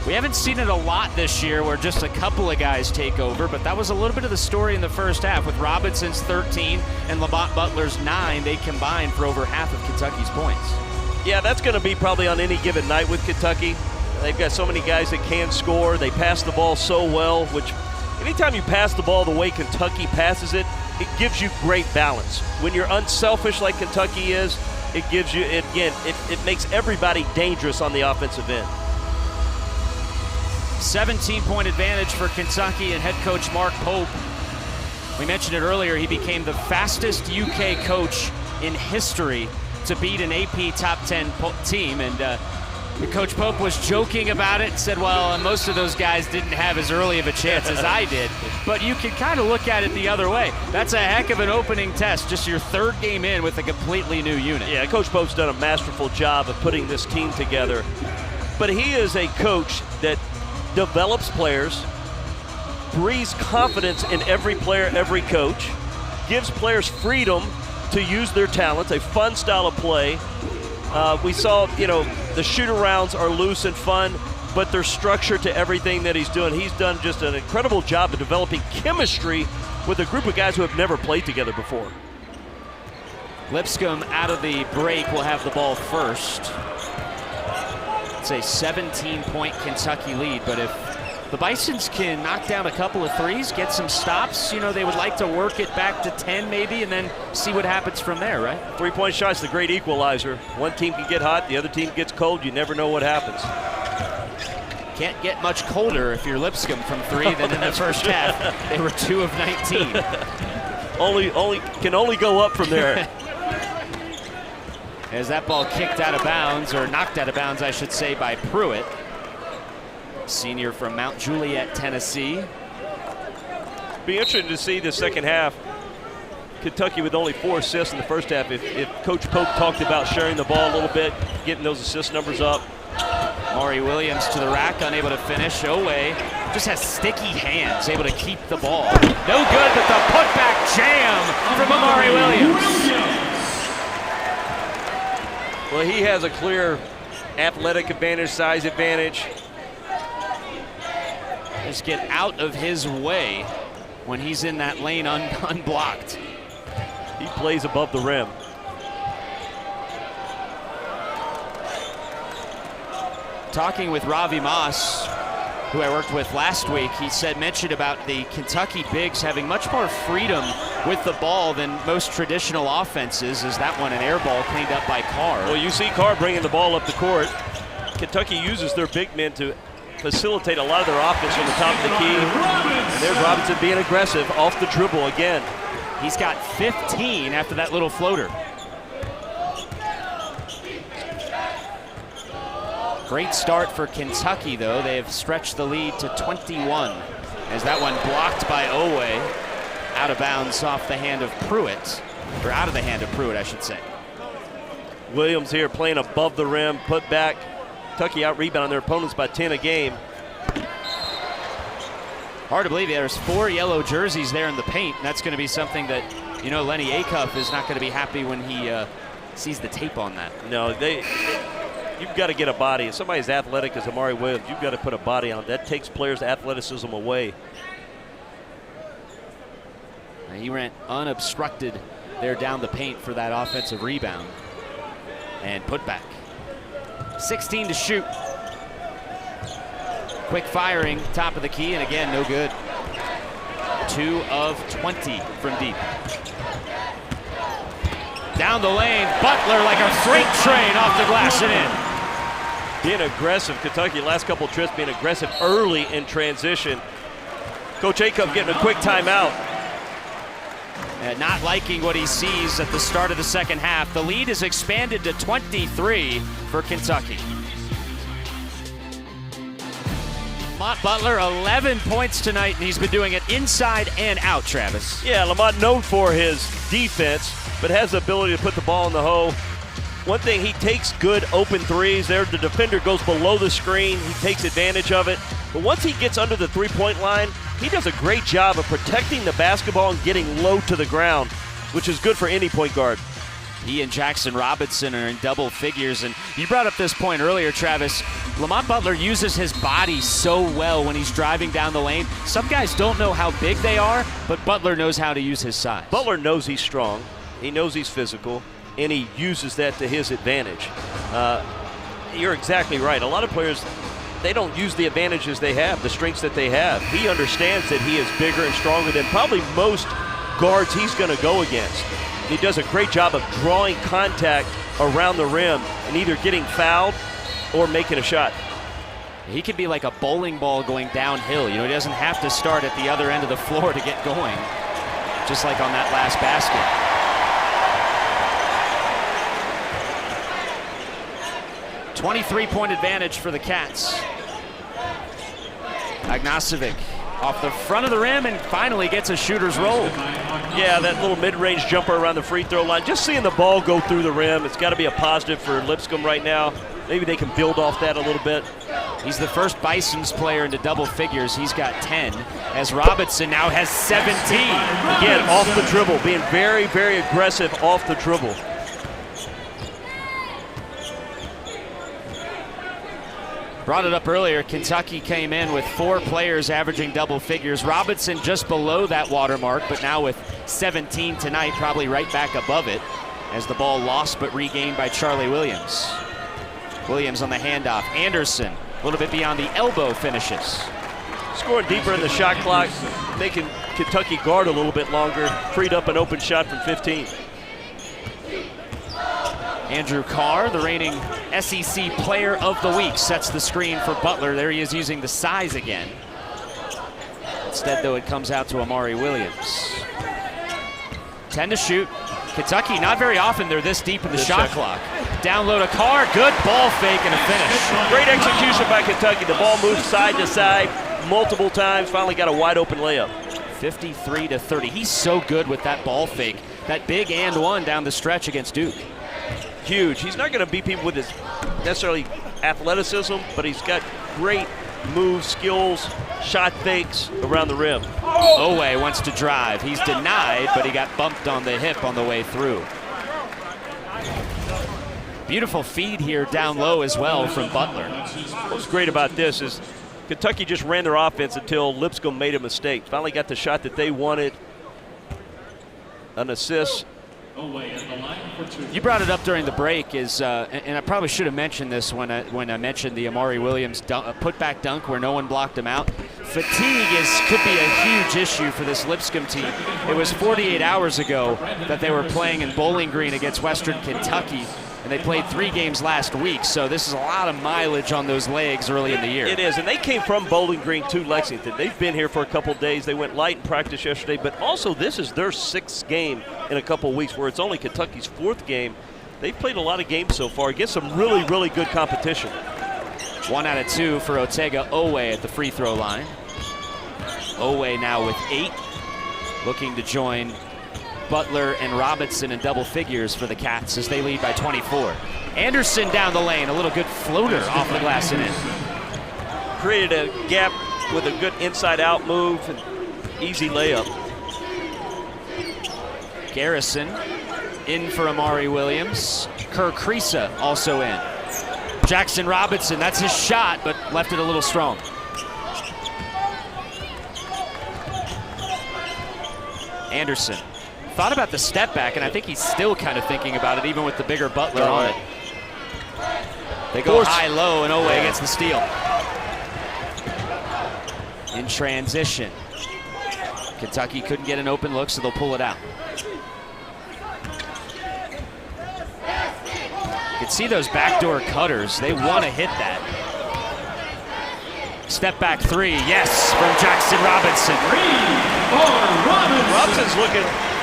We haven't seen it a lot this year where just a couple of guys take over, but that was a little bit of the story in the first half. With Robinson's 13 and Lamont Butler's 9, they combined for over half of Kentucky's points. Yeah, that's going to be probably on any given night with Kentucky. They've got so many guys that can score. They pass the ball so well, which anytime you pass the ball the way Kentucky passes it, it gives you great balance. When you're unselfish like Kentucky is, it gives you, again, it makes everybody dangerous on the offensive end. 17-point advantage for Kentucky and head coach Mark Pope. We mentioned it earlier, he became the fastest UK coach in history to beat an AP top 10 team. And Coach Pope was joking about it, said, well, most of those guys didn't have as early of a chance as I did. But you can kind of look at it the other way. That's a heck of an opening test, just your third game in with a completely new unit. Yeah, Coach Pope's done a masterful job of putting this team together. But he is a coach that develops players, breathes confidence in every player, every coach, gives players freedom to use their talents, a fun style of play. We saw, The shoot-arounds are loose and fun, but there's structure to everything that he's doing. He's done just an incredible job of developing chemistry with a group of guys who have never played together before. Lipscomb out of the break will have the ball first. It's a 17-point Kentucky lead, but if the Bisons can knock down a couple of threes, get some stops, you know, they would like to work it back to 10 maybe and then see what happens from there, right? Three-point shot's the great equalizer. One team can get hot, the other team gets cold. You never know what happens. Can't get much colder if you're Lipscomb from three than in the first half. They were 2 of 19. Can only go up from there. As that ball kicked out of bounds, or knocked out of bounds, I should say, by Pruitt. Senior from Mount Juliet, Tennessee. Be interesting to see the second half. Kentucky with only 4 assists in the first half. If Coach Pope talked about sharing the ball a little bit, getting those assist numbers up. Maury Williams to the rack, unable to finish. Oweh just has sticky hands, able to keep the ball. No good, but the putback jam from Maury Williams. Well, he has a clear athletic advantage, size advantage. Just get out of his way when he's in that lane unblocked. He plays above the rim. Talking with Ravi Moss, who I worked with last week, he mentioned about the Kentucky bigs having much more freedom with the ball than most traditional offenses. Is that one an air ball cleaned up by Carr? Well, you see Carr bringing the ball up the court. Kentucky uses their big men to facilitate a lot of their offense from the top of the key. And there's Robinson being aggressive off the dribble again. He's got 15 after that little floater. Great start for Kentucky, though. They have stretched the lead to 21 as that one blocked by Oweh. Out of bounds off the hand of Pruitt, or out of the hand of Pruitt, I should say. Williams here playing above the rim, put back. Kentucky out-rebounding their opponents by 10 a game. Hard to believe there's 4 yellow jerseys there in the paint. And that's going to be something that, you know, Lenny Acuff is not going to be happy when he sees the tape on that. No, you've got to get a body. If somebody's athletic as Amari Williams, you've got to put a body on it. That takes players' athleticism away. He ran unobstructed there down the paint for that offensive rebound. And put back. 16 to shoot. Quick firing, top of the key, and again, no good. 2 of 20 from deep. Down the lane, Butler like a freight train off the glass and in. Being aggressive, Kentucky last couple of trips being aggressive early in transition. Coach Acuff getting a quick timeout. Not liking what he sees at the start of the second half. The lead is expanded to 23 for Kentucky. Lamont Butler, 11 points tonight, and he's been doing it inside and out, Travis. Yeah, Lamont known for his defense, but has the ability to put the ball in the hole. One thing, he takes good open threes. There, the defender goes below the screen. He takes advantage of it. But once he gets under the three-point line, he does a great job of protecting the basketball and getting low to the ground, which is good for any point guard. He and Jackson Robinson are in double figures, and you brought up this point earlier, Travis. Lamont Butler uses his body so well when he's driving down the lane. Some guys don't know how big they are, but Butler knows how to use his size. Butler knows he's strong. He knows he's physical, and he uses that to his advantage. You're exactly right. A lot of players, they don't use the advantages they have, the strengths that they have. He understands that he is bigger and stronger than probably most guards he's going to go against. He does a great job of drawing contact around the rim and either getting fouled or making a shot. He could be like a bowling ball going downhill. You know, he doesn't have to start at the other end of the floor to get going, just like on that last basket. .23-point advantage for the Cats. Ognacevic off the front of the rim and finally gets a shooter's roll. Yeah, that little mid-range jumper around the free throw line. Just seeing the ball go through the rim, it's got to be a positive for Lipscomb right now. Maybe they can build off that a little bit. He's the first Bison's player into double figures. He's got 10, as Robinson now has 17. Again, off the dribble, being very, very aggressive off the dribble. Brought it up earlier, Kentucky came in with 4 players averaging double figures. Robinson just below that watermark, but now with 17 tonight, probably right back above it as the ball lost but regained by Charlie Williams. Williams on the handoff. Anderson, a little bit beyond the elbow, finishes. Scoring deeper in the shot clock, making Kentucky guard a little bit longer, freed up an open shot from 15. Andrew Carr, the reigning SEC Player of the Week, sets the screen for Butler. There he is using the size again. Instead, though, it comes out to Amari Williams. 10 to shoot. Kentucky, not very often they're this deep in the shot clock. Down low to Carr, good ball fake and a finish. Great execution by Kentucky. The ball moved side to side multiple times, finally got a wide open layup. 53 to 30. He's so good with that ball fake. That big and one down the stretch against Duke. Huge. He's not going to beat people with his necessarily athleticism, but he's got great moves, skills, shot fakes around the rim. Oweh wants to drive. He's denied, but he got bumped on the hip on the way through. Beautiful feed here down low as well from Butler. What's great about this is Kentucky just ran their offense until Lipscomb made a mistake. Finally got the shot that they wanted. An assist. You brought it up during the break, and I probably should have mentioned this when I mentioned the Amari Williams putback dunk where no one blocked him out. Fatigue could be a huge issue for this Lipscomb team. It was 48 hours ago that they were playing in Bowling Green against Western Kentucky, and they played 3 games last week, so this is a lot of mileage on those legs early in the year. It is, and they came from Bowling Green to Lexington. They've been here for a couple days. They went light in practice yesterday, but also this is their 6th game in a couple weeks, where it's only Kentucky's 4th game. They've played a lot of games so far against some really, really good competition. 1 out of 2 for Oweh at the free throw line. Oweh now with 8, looking to join Butler and Robinson in double figures for the Cats as they lead by 24. Anderson down the lane, a little good floater off the glass and in. Created a gap with a good inside-out move and easy layup. Garrison in for Amari Williams. Kriisa also in. Jackson Robinson, that's his shot, but left it a little strong. Anderson thought about the step back, and I think he's still kind of thinking about it, even with the bigger Butler on it. They go high-low, and Oweh gets the steal. In transition. Kentucky couldn't get an open look, so they'll pull it out. You can see those backdoor cutters. They want to hit that. Step back 3, yes, from Jackson Robinson. Robinson's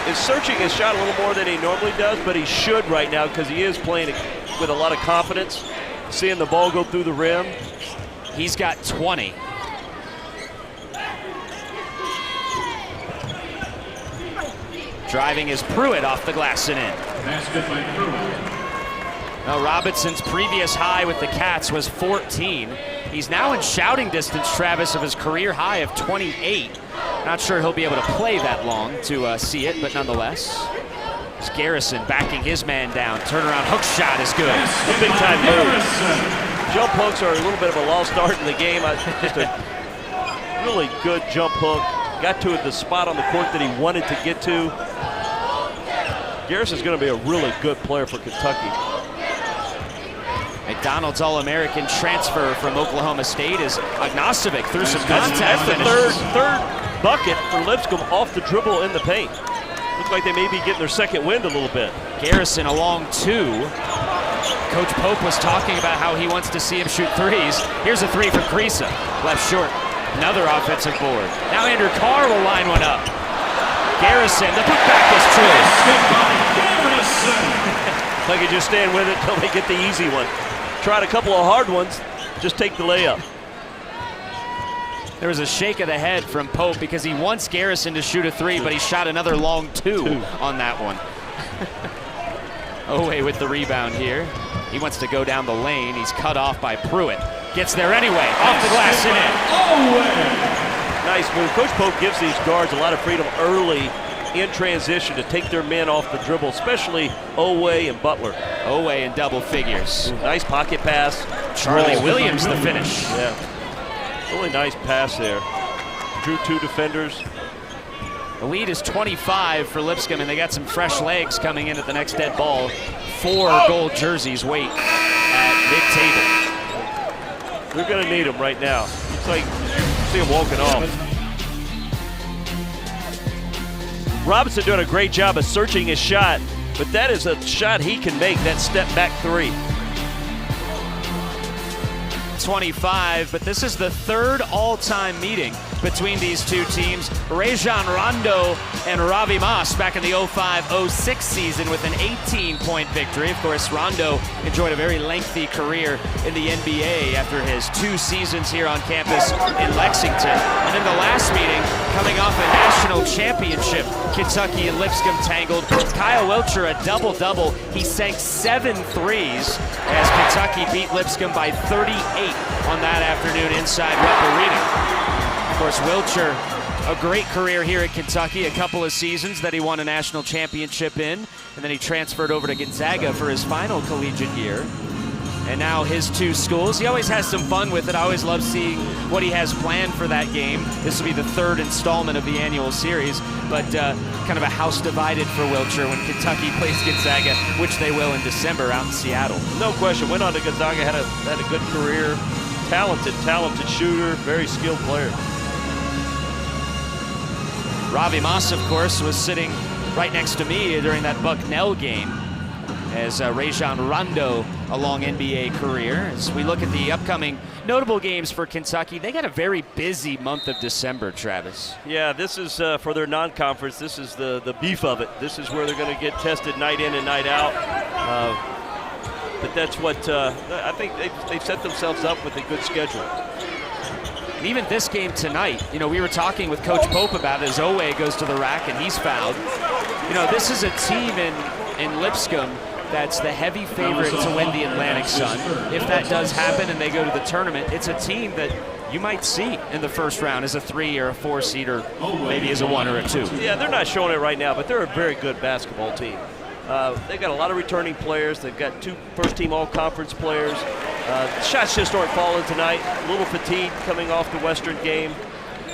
is searching his shot a little more than he normally does, but he should right now because he is playing with a lot of confidence, seeing the ball go through the rim. He's got 20. Driving is Pruitt off the glass and in. Basket by Pruitt. Now Robinson's previous high with the Cats was 14. He's now in shouting distance, Travis, of his career high of 28. Not sure he'll be able to play that long to see it, but nonetheless. It's Garrison backing his man down. Turnaround hook shot is good. Big time move. Jump hooks are a little bit of a lost art in the game. Just a really good jump hook. Got to the spot on the court that he wanted to get to. Garrison's going to be a really good player for Kentucky. McDonald's All-American transfer from Oklahoma State is Ognacevic through some contact. That's the third bucket for Lipscomb off the dribble in the paint. Looks like they may be getting their second wind a little bit. Garrison along 2. Coach Pope was talking about how he wants to see him shoot threes. Here's a 3 from Kriisa, left short. Another offensive board. Now Andrew Carr will line one up. Garrison, the putback is true. If I could just stand with it until they get the easy one. Tried a couple of hard ones, just take the layup. There was a shake of the head from Pope because he wants Garrison to shoot a 3, but he shot another long 2 on that one. Oweh with the rebound here. He wants to go down the lane. He's cut off by Pruitt. Gets there anyway, off the glass and in. Nice move. Coach Pope gives these guards a lot of freedom early in transition to take their men off the dribble, especially Oweh and Butler. Oweh in double figures. Nice pocket pass. Charlie Williams the finish. Yeah, really nice pass there. Drew 2 defenders. The lead is 25 for Lipscomb, and they got some fresh legs coming in at the next dead ball. 4 gold jerseys wait at mid-table. We're going to need them right now. Looks like see him walking off. Robinson doing a great job of searching his shot, but that is a shot he can make, that step back 3. 25, but this is the 3rd all-time meeting between these two teams. Rajon Rondo and Ravi Mas back in the 05-06 season with an 18-point victory. Of course, Rondo enjoyed a very lengthy career in the NBA after his 2 seasons here on campus in Lexington. And in the last meeting, coming off a national championship, Kentucky and Lipscomb tangled. Kyle Wilcher a double-double. He sank 7 threes as Kentucky beat Lipscomb by 38 on that afternoon inside Rupp Arena. Of course, Wilcher, a great career here at Kentucky, a couple of seasons that he won a national championship in, and then he transferred over to Gonzaga for his final collegiate year. And now his 2 schools. He always has some fun with it. I always love seeing what he has planned for that game. This will be the 3rd installment of the annual series, but kind of a house divided for Wilcher when Kentucky plays Gonzaga, which they will in December out in Seattle. No question, went on to Gonzaga, had a good career, talented shooter, very skilled player. Ravi Mas, of course, was sitting right next to me during that Bucknell game as Rajon Rondo, a long NBA career. As we look at the upcoming notable games for Kentucky, they got a very busy month of December, Travis. Yeah, this is for their non-conference. This is the beef of it. This is where they're going to get tested night in and night out. But that's what I think they've set themselves up with a good schedule. And even this game tonight, you know, we were talking with Coach Pope about it as Oweh goes to the rack and he's fouled. You know, this is a team in Lipscomb that's the heavy favorite to win the Atlantic Sun. If that does happen and they go to the tournament, it's a team that you might see in the first round as a 3 or a 4 seed or maybe as a 1 or a 2. Yeah, they're not showing it right now, but they're a very good basketball team. They've got a lot of returning players. They've got 2 first-team all-conference players. Shots just aren't falling tonight. A little fatigue coming off the Western game.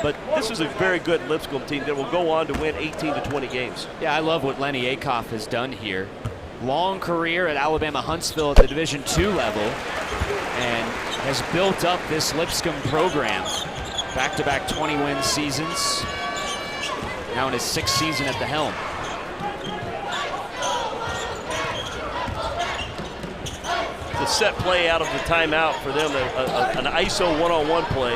But this is a very good Lipscomb team that will go on to win 18 to 20 games. Yeah, I love what Lenny Akoff has done here. Long career at Alabama Huntsville at the Division II level and has built up this Lipscomb program. Back-to-back 20-win seasons. Now in his 6th season at the helm. The set play out of the timeout for them, an ISO one-on-one play.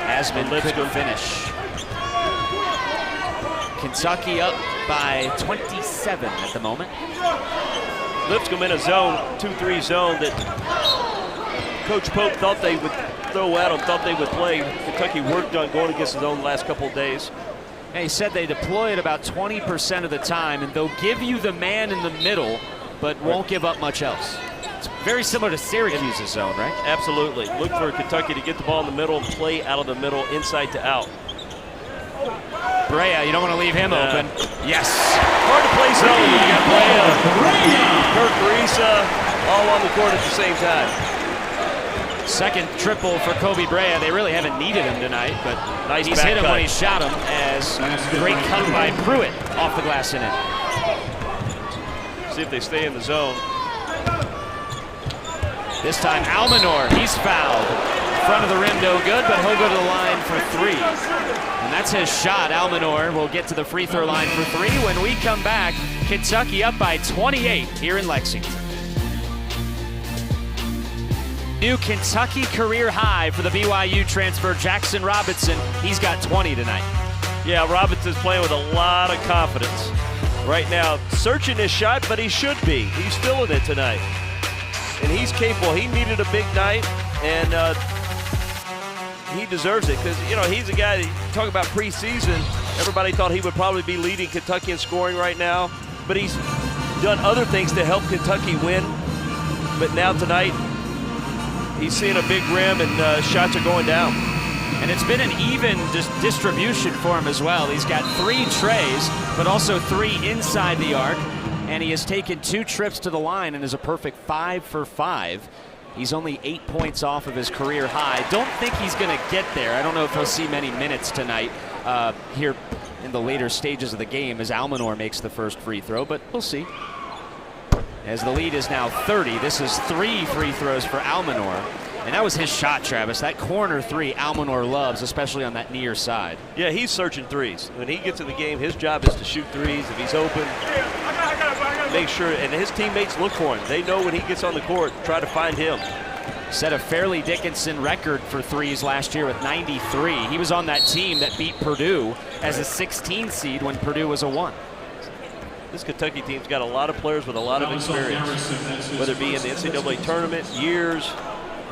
Asman couldn't finish. Kentucky up by 27 at the moment. Lipscomb in a zone, 2-3 zone that Coach Pope thought they would throw at them, thought they would play. Kentucky worked on going against the zone the last couple of days. And he said they deploy it about 20% of the time, and they'll give you the man in the middle, but won't give up much else. It's very similar to Syracuse's zone, right? Absolutely. Look for Kentucky to get the ball in the middle and play out of the middle, inside to out. Brea, you don't want to leave him open. Yes. Hard to play zone. You got Brea, Kriisa, all on the court at the same time. Second triple for Kobe Brea. They really haven't needed him tonight, but nice he's hit him cut when he shot him as great cut by Pruitt off the glass and in. See if they stay in the zone. This time Almonor, he's fouled. Front of the rim, no good, but he'll go to the line for 3. And that's his shot. Almonor will get to the free throw line for 3. When we come back, Kentucky up by 28 here in Lexington. New Kentucky career high for the BYU transfer, Jackson Robinson. He's got 20 tonight. Yeah, Robinson's playing with a lot of confidence right now. Searching his shot, but he should be. He's feeling it tonight. And he's capable. He needed a big night, and he deserves it because, you know, he's a guy that you talk about preseason. Everybody thought he would probably be leading Kentucky in scoring right now, but he's done other things to help Kentucky win. But now tonight, he's seeing a big rim and shots are going down. And it's been an even distribution for him as well. He's got 3 trays, but also 3 inside the arc. And he has taken 2 trips to the line and is a perfect 5 for 5. He's only 8 points off of his career high. Don't think he's going to get there. I don't know if he'll see many minutes tonight here in the later stages of the game as Almonor makes the first free throw, but we'll see. As the lead is now 30, this is 3 free throws for Almonor. And that was his shot, Travis. That corner 3 Almonor loves, especially on that near side. Yeah, he's searching threes. When he gets in the game, his job is to shoot threes. If he's open, make sure, and his teammates look for him. They know when he gets on the court, try to find him. Set a Fairleigh Dickinson record for threes last year with 93. He was on that team that beat Purdue as a 16 seed when Purdue was a 1. This Kentucky team's got a lot of players with a lot of experience, whether it be in the NCAA tournament, years,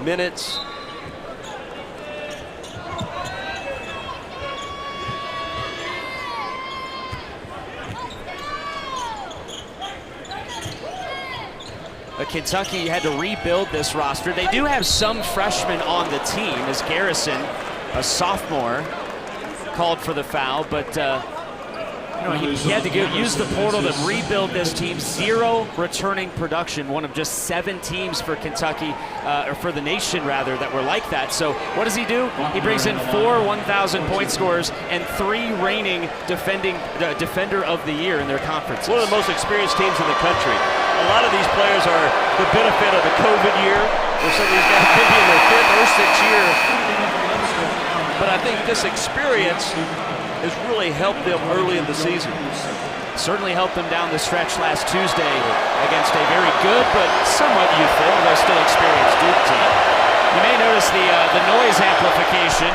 minutes. Kentucky had to rebuild this roster. They do have some freshmen on the team, as Garrison, a sophomore, called for the foul, but he had to use the portal to rebuild this team. 0 returning production, one of just 7 teams for Kentucky, or for the nation rather, that were like that. So what does he do? He brings in 4 1,000-point scorers and 3 reigning defender of the year in their conference. One of the most experienced teams in the country. A lot of these players are the benefit of the COVID year, where some of these guys could be in their 5th or 6th year. But I think this experience has really helped them early in the season. Certainly helped them down the stretch last Tuesday against a very good but somewhat youthful, though still experienced Duke team. You may notice the noise amplification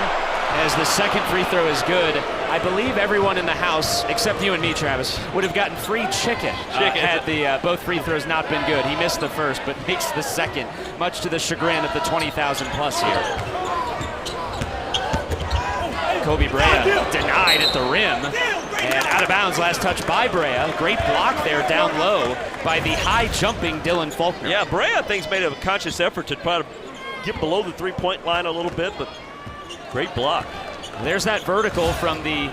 as the second free throw is good. I believe everyone in the house, except you and me, Travis, would have gotten free chicken had the both free throws not been good. He missed the first, but makes the second, much to the chagrin of the 20,000 plus here. Kobe Brea denied at the rim, and out of bounds, last touch by Brea. Great block there down low by the high-jumping Dylan Faulkner. Yeah, Brea, I think, has made a conscious effort to try to get below the three-point line a little bit, but great block. There's that vertical from the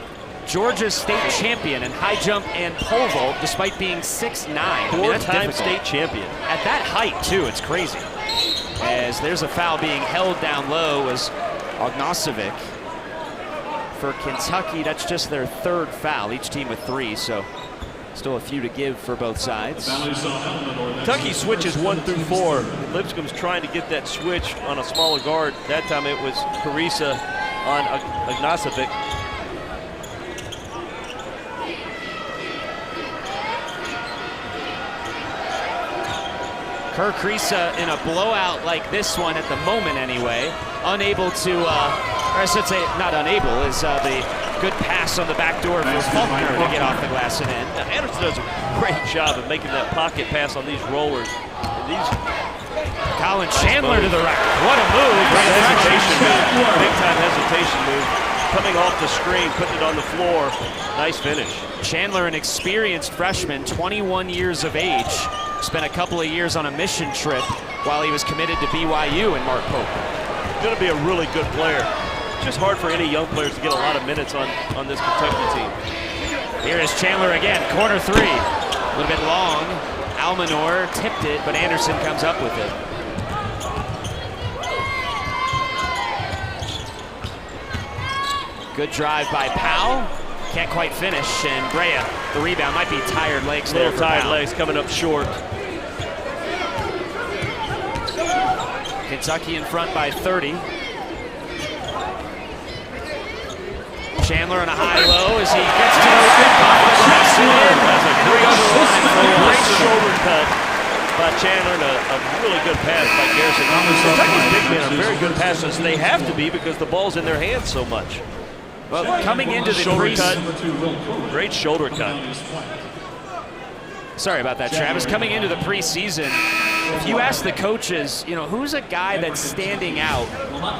Georgia state champion in high jump and pole vault, despite being 6'9". Four-time state champion. At that height, too, it's crazy. As there's a foul being held down low was Ognacevic. For Kentucky, that's just their 3rd foul, each team with 3, so still a few to give for both sides. Kentucky switches 1 through 4. Lipscomb's trying to get that switch on a smaller guard. That time it was Kriisa on Ognacevic. Kriisa in a blowout like this one at the moment anyway, unable to, or I should say not unable, is the good pass on the back door for Faulkner to get off the glass and in. Now, Anderson does a great job of making that pocket pass on these rollers. And Colin Chandler to the right. What a move. Big time hesitation move. Coming off the screen, putting it on the floor. Nice finish. Chandler, an experienced freshman, 21 years of age. Spent a couple of years on a mission trip while he was committed to BYU and Mark Pope. Going to be a really good player. It's just hard for any young players to get a lot of minutes on this Kentucky team. Here is Chandler again, corner 3. A little bit long. Almonor tipped it, but Anderson comes up with it. Good drive by Powell. Can't quite finish, and Brea, the rebound, might be tired legs there. Little tired legs coming up short. Kentucky in front by 30. Chandler on a high-low as he gets to the rim. That's a great shoulder cut by Chandler, and a really good pass by Garrison. Kentucky's big men are very good passers. They have to be because the ball's in their hands so much. Well, coming into the shoulder cut, great shoulder cut. Sorry about that, Travis. Coming into the preseason, if you ask the coaches, who's a guy that's standing out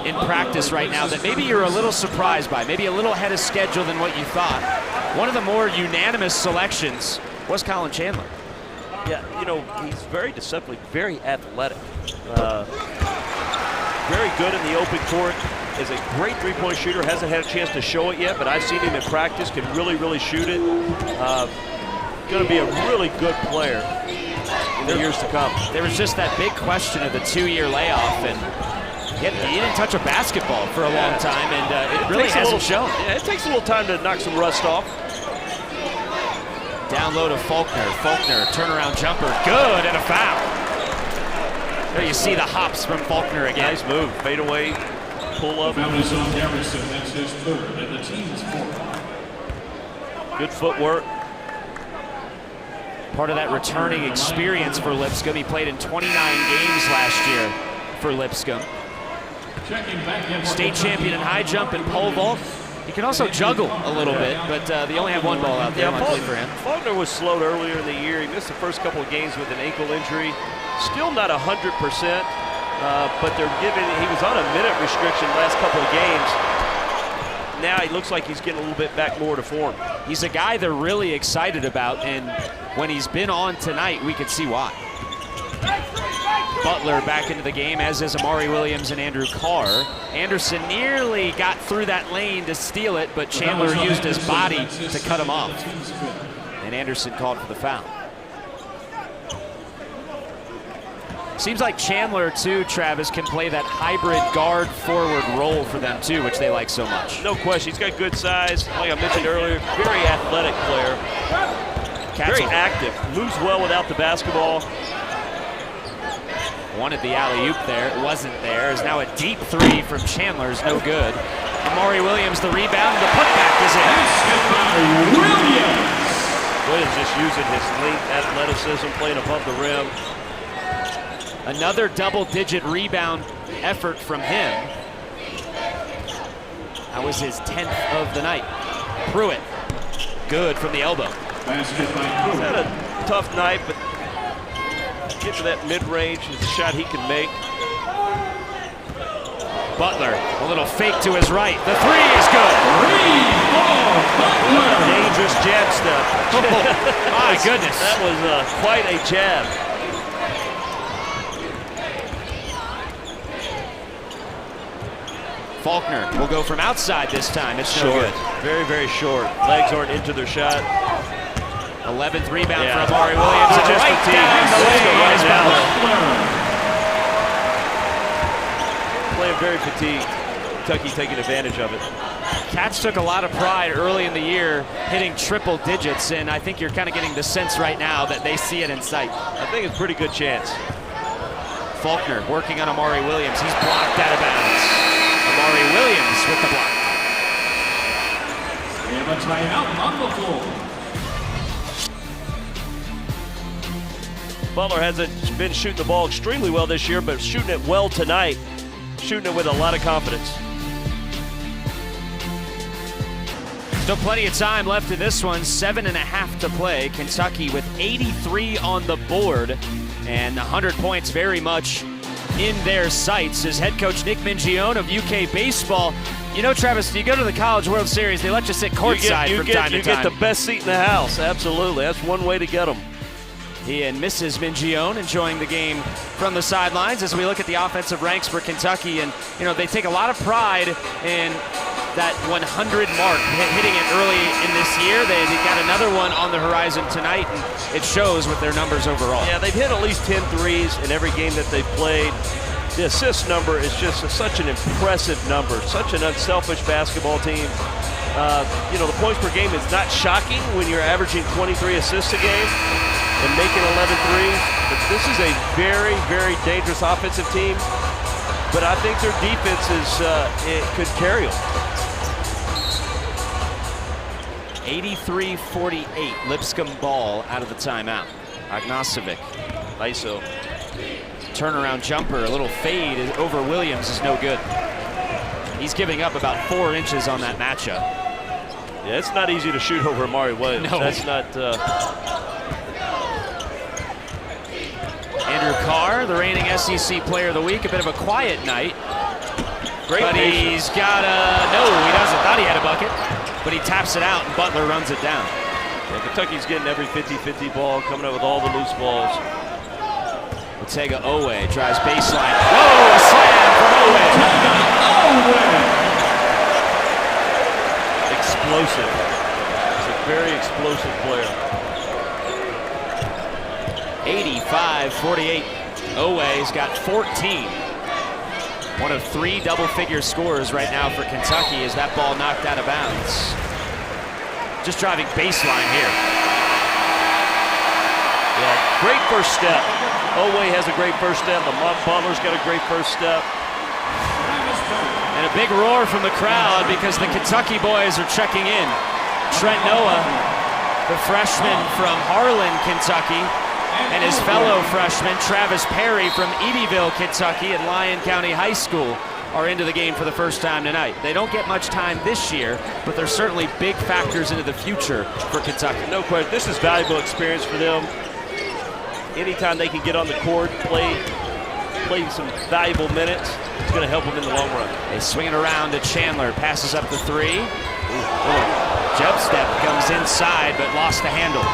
in practice right now that maybe you're a little surprised by, maybe a little ahead of schedule than what you thought, one of the more unanimous selections was Colin Chandler. Yeah, he's very deceptively, very athletic. Very good in the open court. is a great three-point shooter. Hasn't had a chance to show it yet, but I've seen him in practice. Can really, really shoot it. Going to be a really good player in the years to come. There was just that big question of the 2-year layoff, and he didn't touch a basketball for a long time, and it really hasn't shown. Yeah, it takes a little time to knock some rust off. Down low to Faulkner. Faulkner, turnaround jumper, good, and a foul. There you see the hops from Faulkner again. Nice move, fade away, pull up. Foul is on Garrison. That's his third, and the team's fourth. Good footwork. Part of that returning experience for Lipscomb. He played in 29 games last year for Lipscomb. State champion in high jump and pole vault. He can also juggle a little bit, but they only have one ball out there, luckily for him. Faulkner was slowed earlier in the year. He missed the first couple of games with an ankle injury. Still not 100%, but they're giving. He was on a minute restriction last couple of games. Now he looks like he's getting a little bit back more to form. He's a guy they're really excited about, and when he's been on tonight, we could see why. Butler back into the game, as is Amari Williams and Andrew Carr. Anderson nearly got through that lane to steal it, but Chandler used his body to cut him off. And Anderson called for the foul. Seems like Chandler, too, Travis, can play that hybrid guard-forward role for them, too, which they like so much. No question. He's got good size. Like I mentioned earlier, very athletic player. Very active. Moves well without the basketball. Wanted the alley-oop there. It wasn't there. It's now a deep three from Chandler. Is no good. Amari Williams, the rebound. The putback is in. Williams just using his length, athleticism, playing above the rim. Another double-digit rebound effort from him. That was his 10th of the night. Pruitt, good from the elbow. He's had a tough night, but get to that mid-range is a shot he can make. Butler, a little fake to his right. The three is good. Dangerous jab step. Oh, my goodness. That was quite a jab. Faulkner will go from outside this time. It's no good. Very, very short. Legs aren't into their shot. 11th rebound for Amari Williams. And Just right down the lane is Butler. Playing very fatigued. Kentucky taking advantage of it. Cats took a lot of pride early in the year hitting triple digits, and I think you're kind of getting the sense right now that they see it in sight. I think it's a pretty good chance. Faulkner working on Amari Williams. He's blocked out of bounds. Amari Williams with the block. We have a timeout on the floor. Butler hasn't been shooting the ball extremely well this year, but shooting it well tonight. Shooting it with a lot of confidence. Still plenty of time left in this one. 7.5 to play. Kentucky with 83 on the board, and 100 points very much in their sights as head coach Nick Mingione of UK Baseball. You know, Travis, you go to the College World Series, they let you sit courtside from time to time. You get the best seat in the house, absolutely. That's one way to get them. He and Mrs. Mingione enjoying the game from the sidelines as we look at the offensive ranks for Kentucky. And, you know, they take a lot of pride in that 100 mark, hitting it early in this year. They got another one on the horizon tonight, and it shows with their numbers overall. Yeah, they've hit at least 10 threes in every game that they've played. The assist number is just such an impressive number, such an unselfish basketball team. You know, the points per game is not shocking when you're averaging 23 assists a game and making 11 threes. But this is a very, very dangerous offensive team. But I think their defense it could carry them. 83-48, Lipscomb ball out of the timeout. Ognacevic, ISO. Turnaround jumper, a little fade over Williams is no good. He's giving up about 4 inches on that matchup. Yeah, it's not easy to shoot over Amari Williams. No. That's not... Andrew Carr, the reigning SEC Player of the Week, a bit of a quiet night. But he's got a... No, he doesn't. Thought he had a bucket. But he taps it out, and Butler runs it down. Yeah, Kentucky's getting every 50-50 ball, coming up with all the loose balls. Oweh drives baseline. Whoa, a slam from Oweh. Oweh's got 14. One of 3 double-figure scores right now for Kentucky as that ball knocked out of bounds. Just driving baseline here. Yeah, great first step. Oweh has a great first step. Butler's got a great first step. And a big roar from the crowd because the Kentucky boys are checking in. Trent Noah, the freshman from Harlan, Kentucky, and his fellow freshman, Travis Perry from Eddyville, Kentucky at Lyon County High School are into the game for the first time tonight. They don't get much time this year, but they're certainly big factors into the future for Kentucky. No question, this is valuable experience for them. Anytime they can get on the court, play some valuable minutes, it's going to help them in the long run. They swing it around to Chandler, passes up the 3. Jump step comes inside, but lost the handle.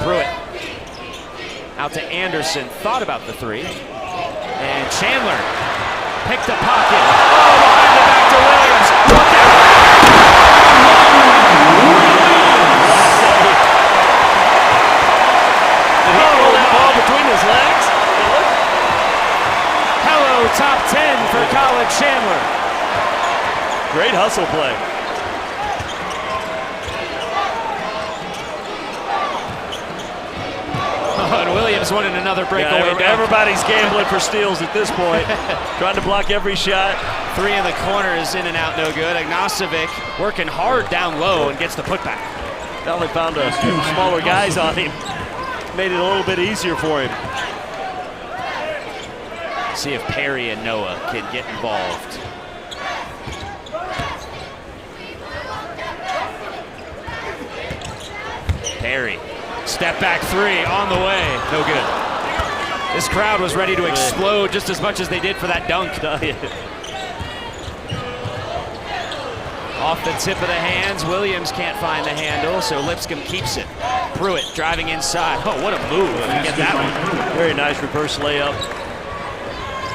Pruitt out to Anderson, thought about the 3. And Chandler picked the pocket. Oh, behind the back to Williams. Look out! Did he throw that ball between his legs? Hello, top 10 for College Chandler. Great hustle play. And Williams wanted another breakaway. Yeah, everybody's gambling for steals at this point. Trying to block every shot. 3 in the corner is in and out, no good. Ognacevic working hard down low and gets the putback. Finally found a few smaller guys on him. Made it a little bit easier for him. See if Perry and Noah can get involved. Perry, step back 3 on the way, no good. This crowd was ready to explode just as much as they did for that dunk. Off the tip of the hands, Williams can't find the handle, so Lipscomb keeps it. Pruitt driving inside. Oh, what a move to get that one. Very nice reverse layup.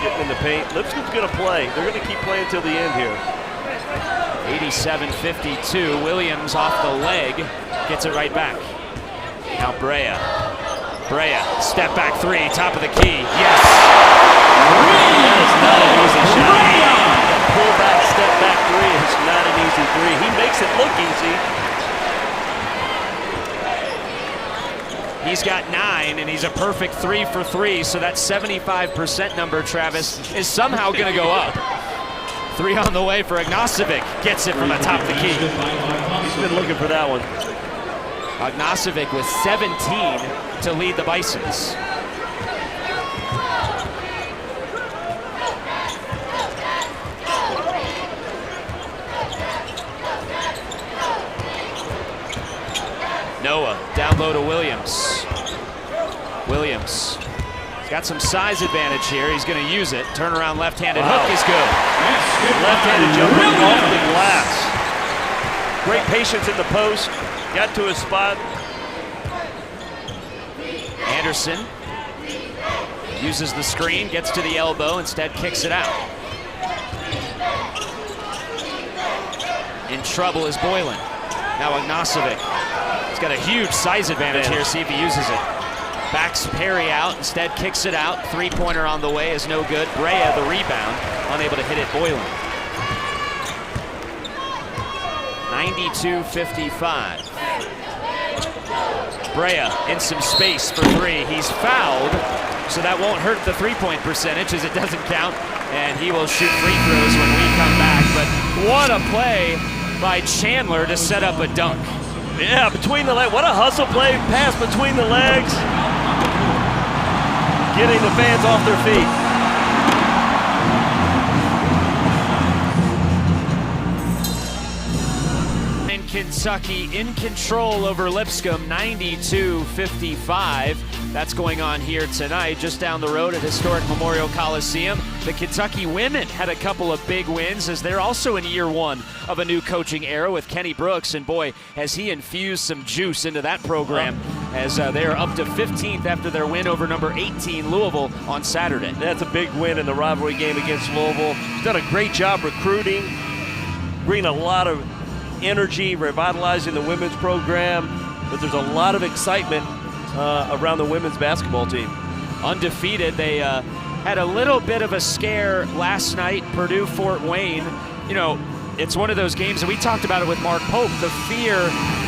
Getting in the paint. Lipscomb's going to play. They're going to keep playing till the end here. 87-52. Williams off the leg, gets it right back. Now Brea, step back 3, top of the key. Yes. That is not an easy shot. Pull back, step back 3 is not an easy 3. He makes it look easy. He's got 9, and he's a perfect 3 for 3, so that 75% number, Travis, is somehow going to go up. 3 on the way for Ognacevic. Gets it from atop the key. He's been looking for that one. Ognacevic with 17 to lead the Bisons. Noah down low to Williams. Williams got some size advantage here. He's going to use it. Turnaround left-handed hook is good. Left-handed jumper off the glass. Great patience in the post. Got to his spot. Anderson uses the screen, gets to the elbow, instead kicks it out. In trouble is Boylan. Now Ognacevic. He's got a huge size advantage here. See if he uses it. Backs Perry out, instead kicks it out. 3-pointer on the way is no good. Brea, the rebound, unable to hit it. Boylan. 92-55. Brea in some space for 3. He's fouled, so that won't hurt the 3-point percentage as it doesn't count, and he will shoot free throws when we come back. But what a play by Chandler to set up a dunk. Yeah, between the legs. What a hustle play. Pass between the legs. Getting the fans off their feet. Kentucky in control over Lipscomb, 92-55. That's going on here tonight, just down the road at historic Memorial Coliseum. The Kentucky women had a couple of big wins as they're also in year 1 of a new coaching era with Kenny Brooks. And boy, has he infused some juice into that program as they are up to 15th after their win over number 18 Louisville on Saturday. That's a big win in the rivalry game against Louisville. He's done a great job recruiting, bringing a lot of energy, revitalizing the women's program, but there's a lot of excitement around the women's basketball team. undefeated. They had a little bit of a scare last night, Purdue-Fort Wayne. You know, it's one of those games, and we talked about it with Mark Pope, the fear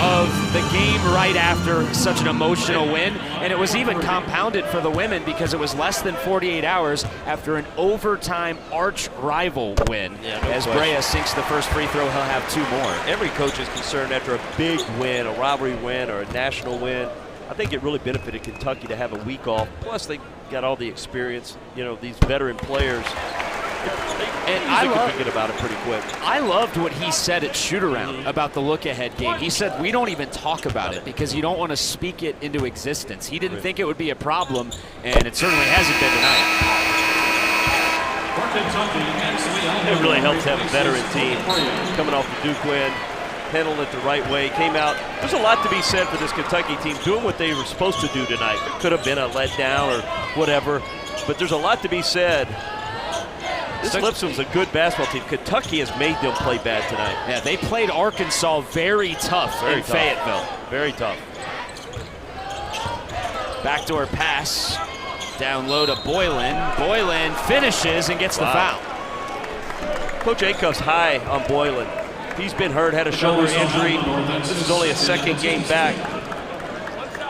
of the game right after such an emotional win. And it was even compounded for the women because it was less than 48 hours after an overtime arch rival win. As Brea sinks the first free throw, he'll have 2 more. Every coach is concerned after a big win, a rivalry win, or a national win. I think it really benefited Kentucky to have a week off. Plus, they got all the experience, you know, these veteran players. I could forget about it pretty quick. I loved what he said at shoot-around about the look-ahead game. He said, we don't even talk about it because you don't want to speak it into existence. He didn't think it would be a problem, and it certainly hasn't been tonight. It really helps to have a veteran team coming off the Duke win, handled it the right way, came out. There's a lot to be said for this Kentucky team doing what they were supposed to do tonight. It could have been a letdown or whatever, but there's a lot to be said. This Lipscomb's a good basketball team. Kentucky has made them play bad tonight. Yeah, they played Arkansas very tough in Fayetteville. Very tough. Backdoor pass. Down low to Boylan. Boylan finishes and gets the foul. Coach Acuff's high on Boylan. He's been hurt, had a shoulder injury. This is only a second game back.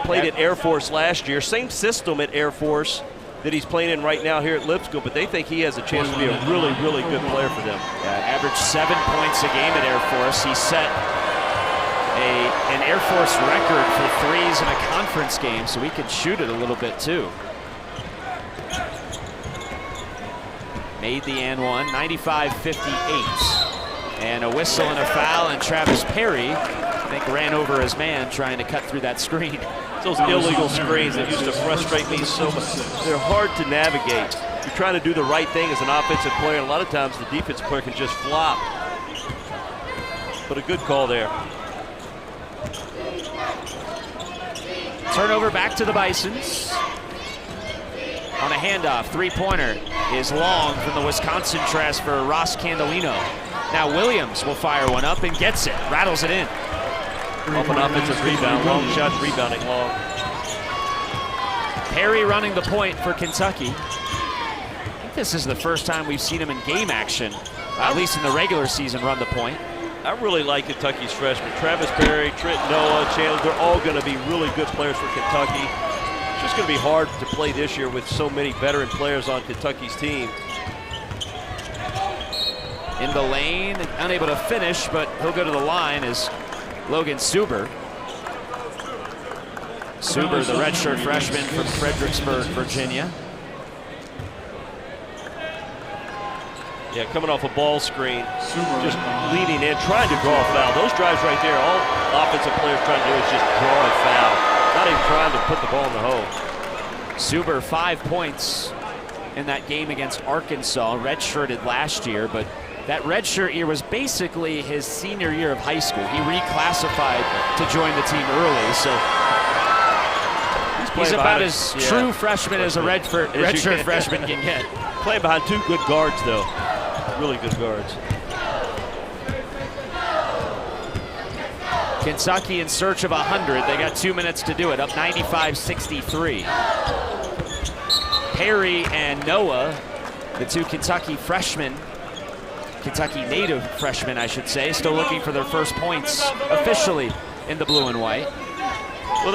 Played at Air Force last year. Same system at Air Force that he's playing in right now here at Lipscomb, but they think he has a chance to be a really, really good player for them. Yeah, averaged 7 points a game at Air Force. He set an Air Force record for threes in a conference game, so he can shoot it a little bit too. Made the and one, 95-58. And a whistle and a foul, and Travis Perry, I think, ran over his man trying to cut through that screen. Those illegal screens that used to frustrate me so much. They're hard to navigate. You're trying to do the right thing as an offensive player, and a lot of times the defensive player can just flop. But a good call there. Turnover back to the Bisons. On a handoff, three-pointer is long from the Wisconsin transfer, Ross Candelino. Now Williams will fire one up and gets it, rattles it in. Off an offensive rebound, long shots, rebounding long. Perry running the point for Kentucky. I think this is the first time we've seen him in game action, at least in the regular season, run the point. I really like Kentucky's freshmen. Travis Perry, Trent Noah, Chandler, they're all going to be really good players for Kentucky. It's just going to be hard to play this year with so many veteran players on Kentucky's team. In the lane, unable to finish, but he'll go to the line as Logan Suber. Suber, the redshirt freshman from Fredericksburg, Virginia. Yeah, coming off a ball screen, just leading in, trying to draw a foul. Those drives right there, all offensive players trying to do is just draw a foul. Not even trying to put the ball in the hole. Suber, 5 points in that game against Arkansas, redshirted last year, but that redshirt year was basically his senior year of high school. He reclassified to join the team early, so he's about as true freshman as a redshirt freshman can get. Playing behind 2 good guards, though. Really good guards. Kentucky in search of 100. They got 2 minutes to do it, up 95-63. Perry and Noah, the 2 Kentucky freshmen, Kentucky native freshmen, I should say, still looking for their first points officially in the blue and white. Well,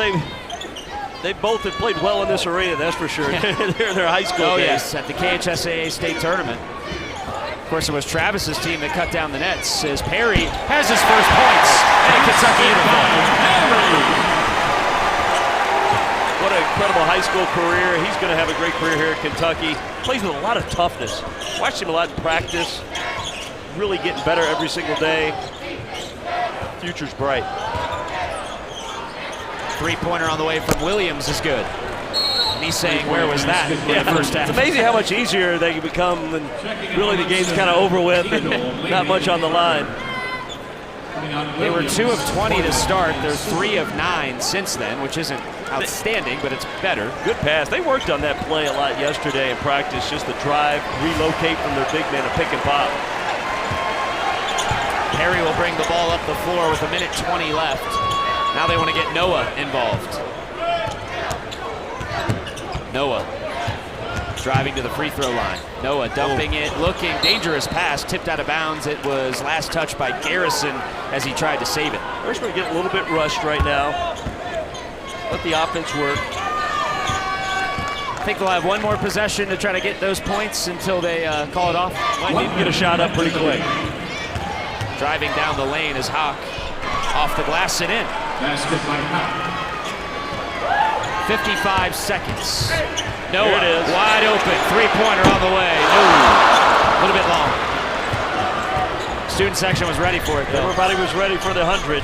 they both have played well in this arena, that's for sure. They're in their high school days. Yes, at the KHSAA state tournament. Of course, it was Travis's team that cut down the nets as Perry has his first points in a Kentucky uniform. What an incredible high school career. He's going to have a great career here at Kentucky. Plays with a lot of toughness. Watched him a lot in practice. Really getting better every single day. Future's bright. Three-pointer on the way from Williams is good. And he's saying, where was that in the first half? It's amazing how much easier they can become when really the game's kind of over with and not much on the line. They were 2 of 20 to start. They're 3 of 9 since then, which isn't outstanding, but it's better. Good pass. They worked on that play a lot yesterday in practice, just the drive, relocate from their big man, a pick and pop. Perry will bring the ball up the floor with 1:20 left. Now they want to get Noah involved. Noah driving to the free throw line. Noah dumping it, looking, dangerous pass, tipped out of bounds. It was last touched by Garrison as he tried to save it. Freshmen getting a little bit rushed right now. Let the offense work. I think they'll have one more possession to try to get those points until they call it off. Might need to get a shot up pretty quick. Driving down the lane is Hawk. Off the glass and in. Basket by Hawk. 55 seconds. Noah, There it is. wide open, three-pointer on the way. A little bit long. Student section was ready for it, though. Everybody was ready for the 100.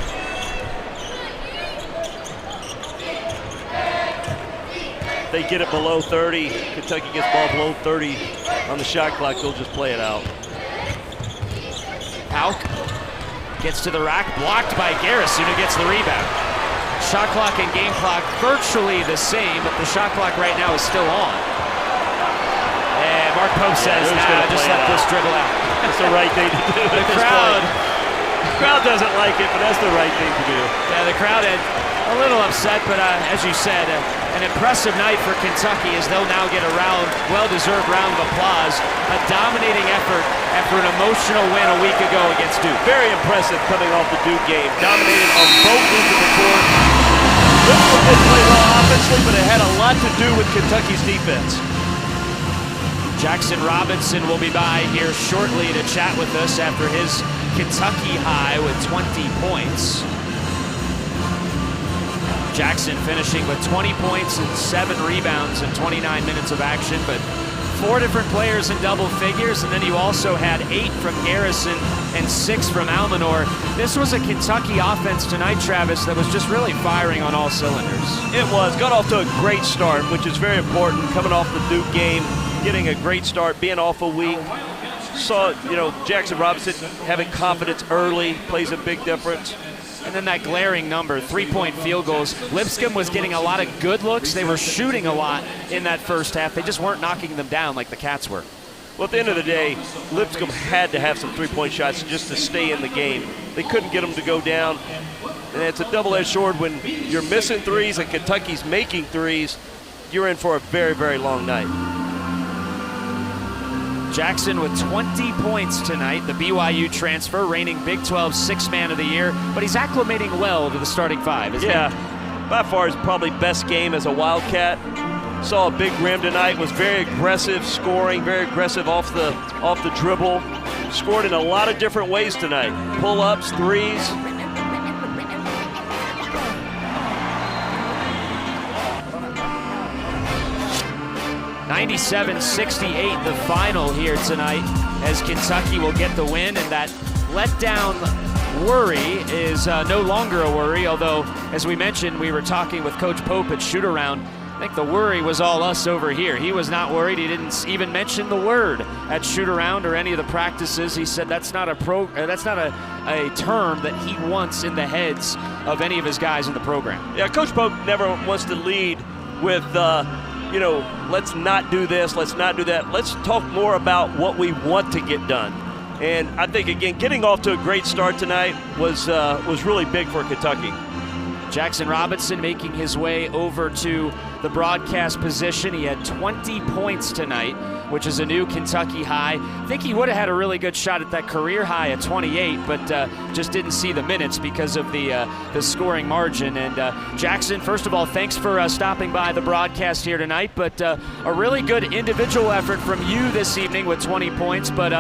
They get it below 30. Kentucky gets ball below 30 on the shot clock. They'll just play it out. Hauk gets to the rack, blocked by Garrison, who gets the rebound. Shot clock and game clock virtually the same, but the shot clock right now is still on. And Mark Pope says, nah, just let this dribble out. That's the right thing to do. The crowd doesn't like it, but that's the right thing to do. Yeah, the crowd had a little upset, but as you said, an impressive night for Kentucky as they'll now get a well-deserved round of applause. A dominating effort after an emotional win a week ago against Duke. Very impressive coming off the Duke game. Dominated on both ends of the court. Lipscomb didn't play well offensively, but it had a lot to do with Kentucky's defense. Jackson Robinson will be by here shortly to chat with us after his Kentucky high with 20 points. Jackson finishing with 20 points and 7 rebounds in 29 minutes of action, but 4 different players in double figures, and then you also had 8 from Garrison and 6 from Almonor. This was a Kentucky offense tonight, Travis, that was just really firing on all cylinders. It was. Got off to a great start, which is very important, coming off the Duke game, getting a great start, being off a week. Saw, Jackson Robinson having confidence early, plays a big difference. And then that glaring number, 3-point field goals. Lipscomb was getting a lot of good looks. They were shooting a lot in that first half. They just weren't knocking them down like the Cats were. Well, at the end of the day, Lipscomb had to have some three-point shots just to stay in the game. They couldn't get them to go down. And it's a double-edged sword when you're missing threes and Kentucky's making threes. You're in for a very, very long night. Jackson with 20 points tonight, the BYU transfer, reigning Big 12 Sixth Man of the Year, but he's acclimating well to the starting 5, isn't he? Yeah, by far his probably best game as a Wildcat. Saw a big rim tonight, was very aggressive scoring, very aggressive off the dribble. Scored in a lot of different ways tonight. Pull-ups, threes. 97-68 the final here tonight as Kentucky will get the win, and that letdown worry is no longer a worry, although as we mentioned we were talking with Coach Pope at shoot-around. I think the worry was all us over here. He was not worried. He didn't even mention the word at shoot-around or any of the practices. He said that's not a term that he wants in the heads of any of his guys in the program. Yeah, Coach Pope never wants to lead with let's not do this, let's not do that. Let's talk more about what we want to get done. And I think, again, getting off to a great start tonight was really big for Kentucky. Jackson Robinson making his way over to the broadcast position. He had 20 points tonight, which is a new Kentucky high. I think he would have had a really good shot at that career high at 28, but just didn't see the minutes because of the scoring margin. And Jackson, first of all, thanks for stopping by the broadcast here tonight, but a really good individual effort from you this evening with 20 points, but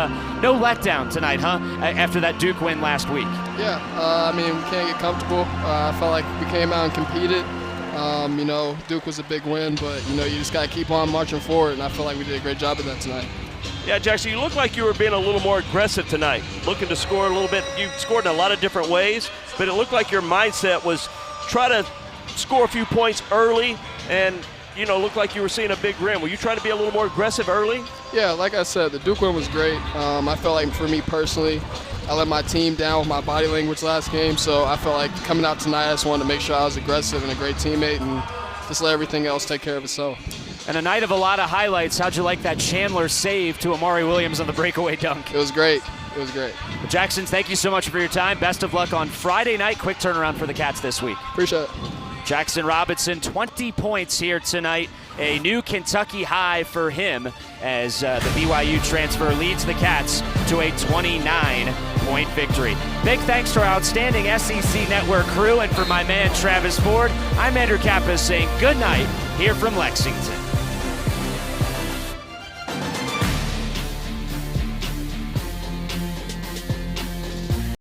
no letdown tonight, huh? After that Duke win last week. Yeah, we can't get comfortable. I felt like we came out and competed. Duke was a big win, but, you just got to keep on marching forward, and I feel like we did a great job of that tonight. Yeah, Jackson, you look like you were being a little more aggressive tonight, looking to score a little bit. You scored in a lot of different ways, but it looked like your mindset was try to score a few points early and, looked like you were seeing a big rim. Were you trying to be a little more aggressive early? Yeah, like I said, the Duke win was great. I felt like for me personally, I let my team down with my body language last game, so I felt like coming out tonight, I just wanted to make sure I was aggressive and a great teammate and just let everything else take care of itself. And a night of a lot of highlights. How'd you like that Chandler save to Amari Williams on the breakaway dunk? It was great. It was great. Well, Jackson, thank you so much for your time. Best of luck on Friday night. Quick turnaround for the Cats this week. Appreciate it. Jackson Robinson, 20 points here tonight. A new Kentucky high for him as the BYU transfer leads the Cats to a 29-point victory. Big thanks to our outstanding SEC Network crew, and for my man Travis Ford, I'm Andrew Kappa saying good night here from Lexington.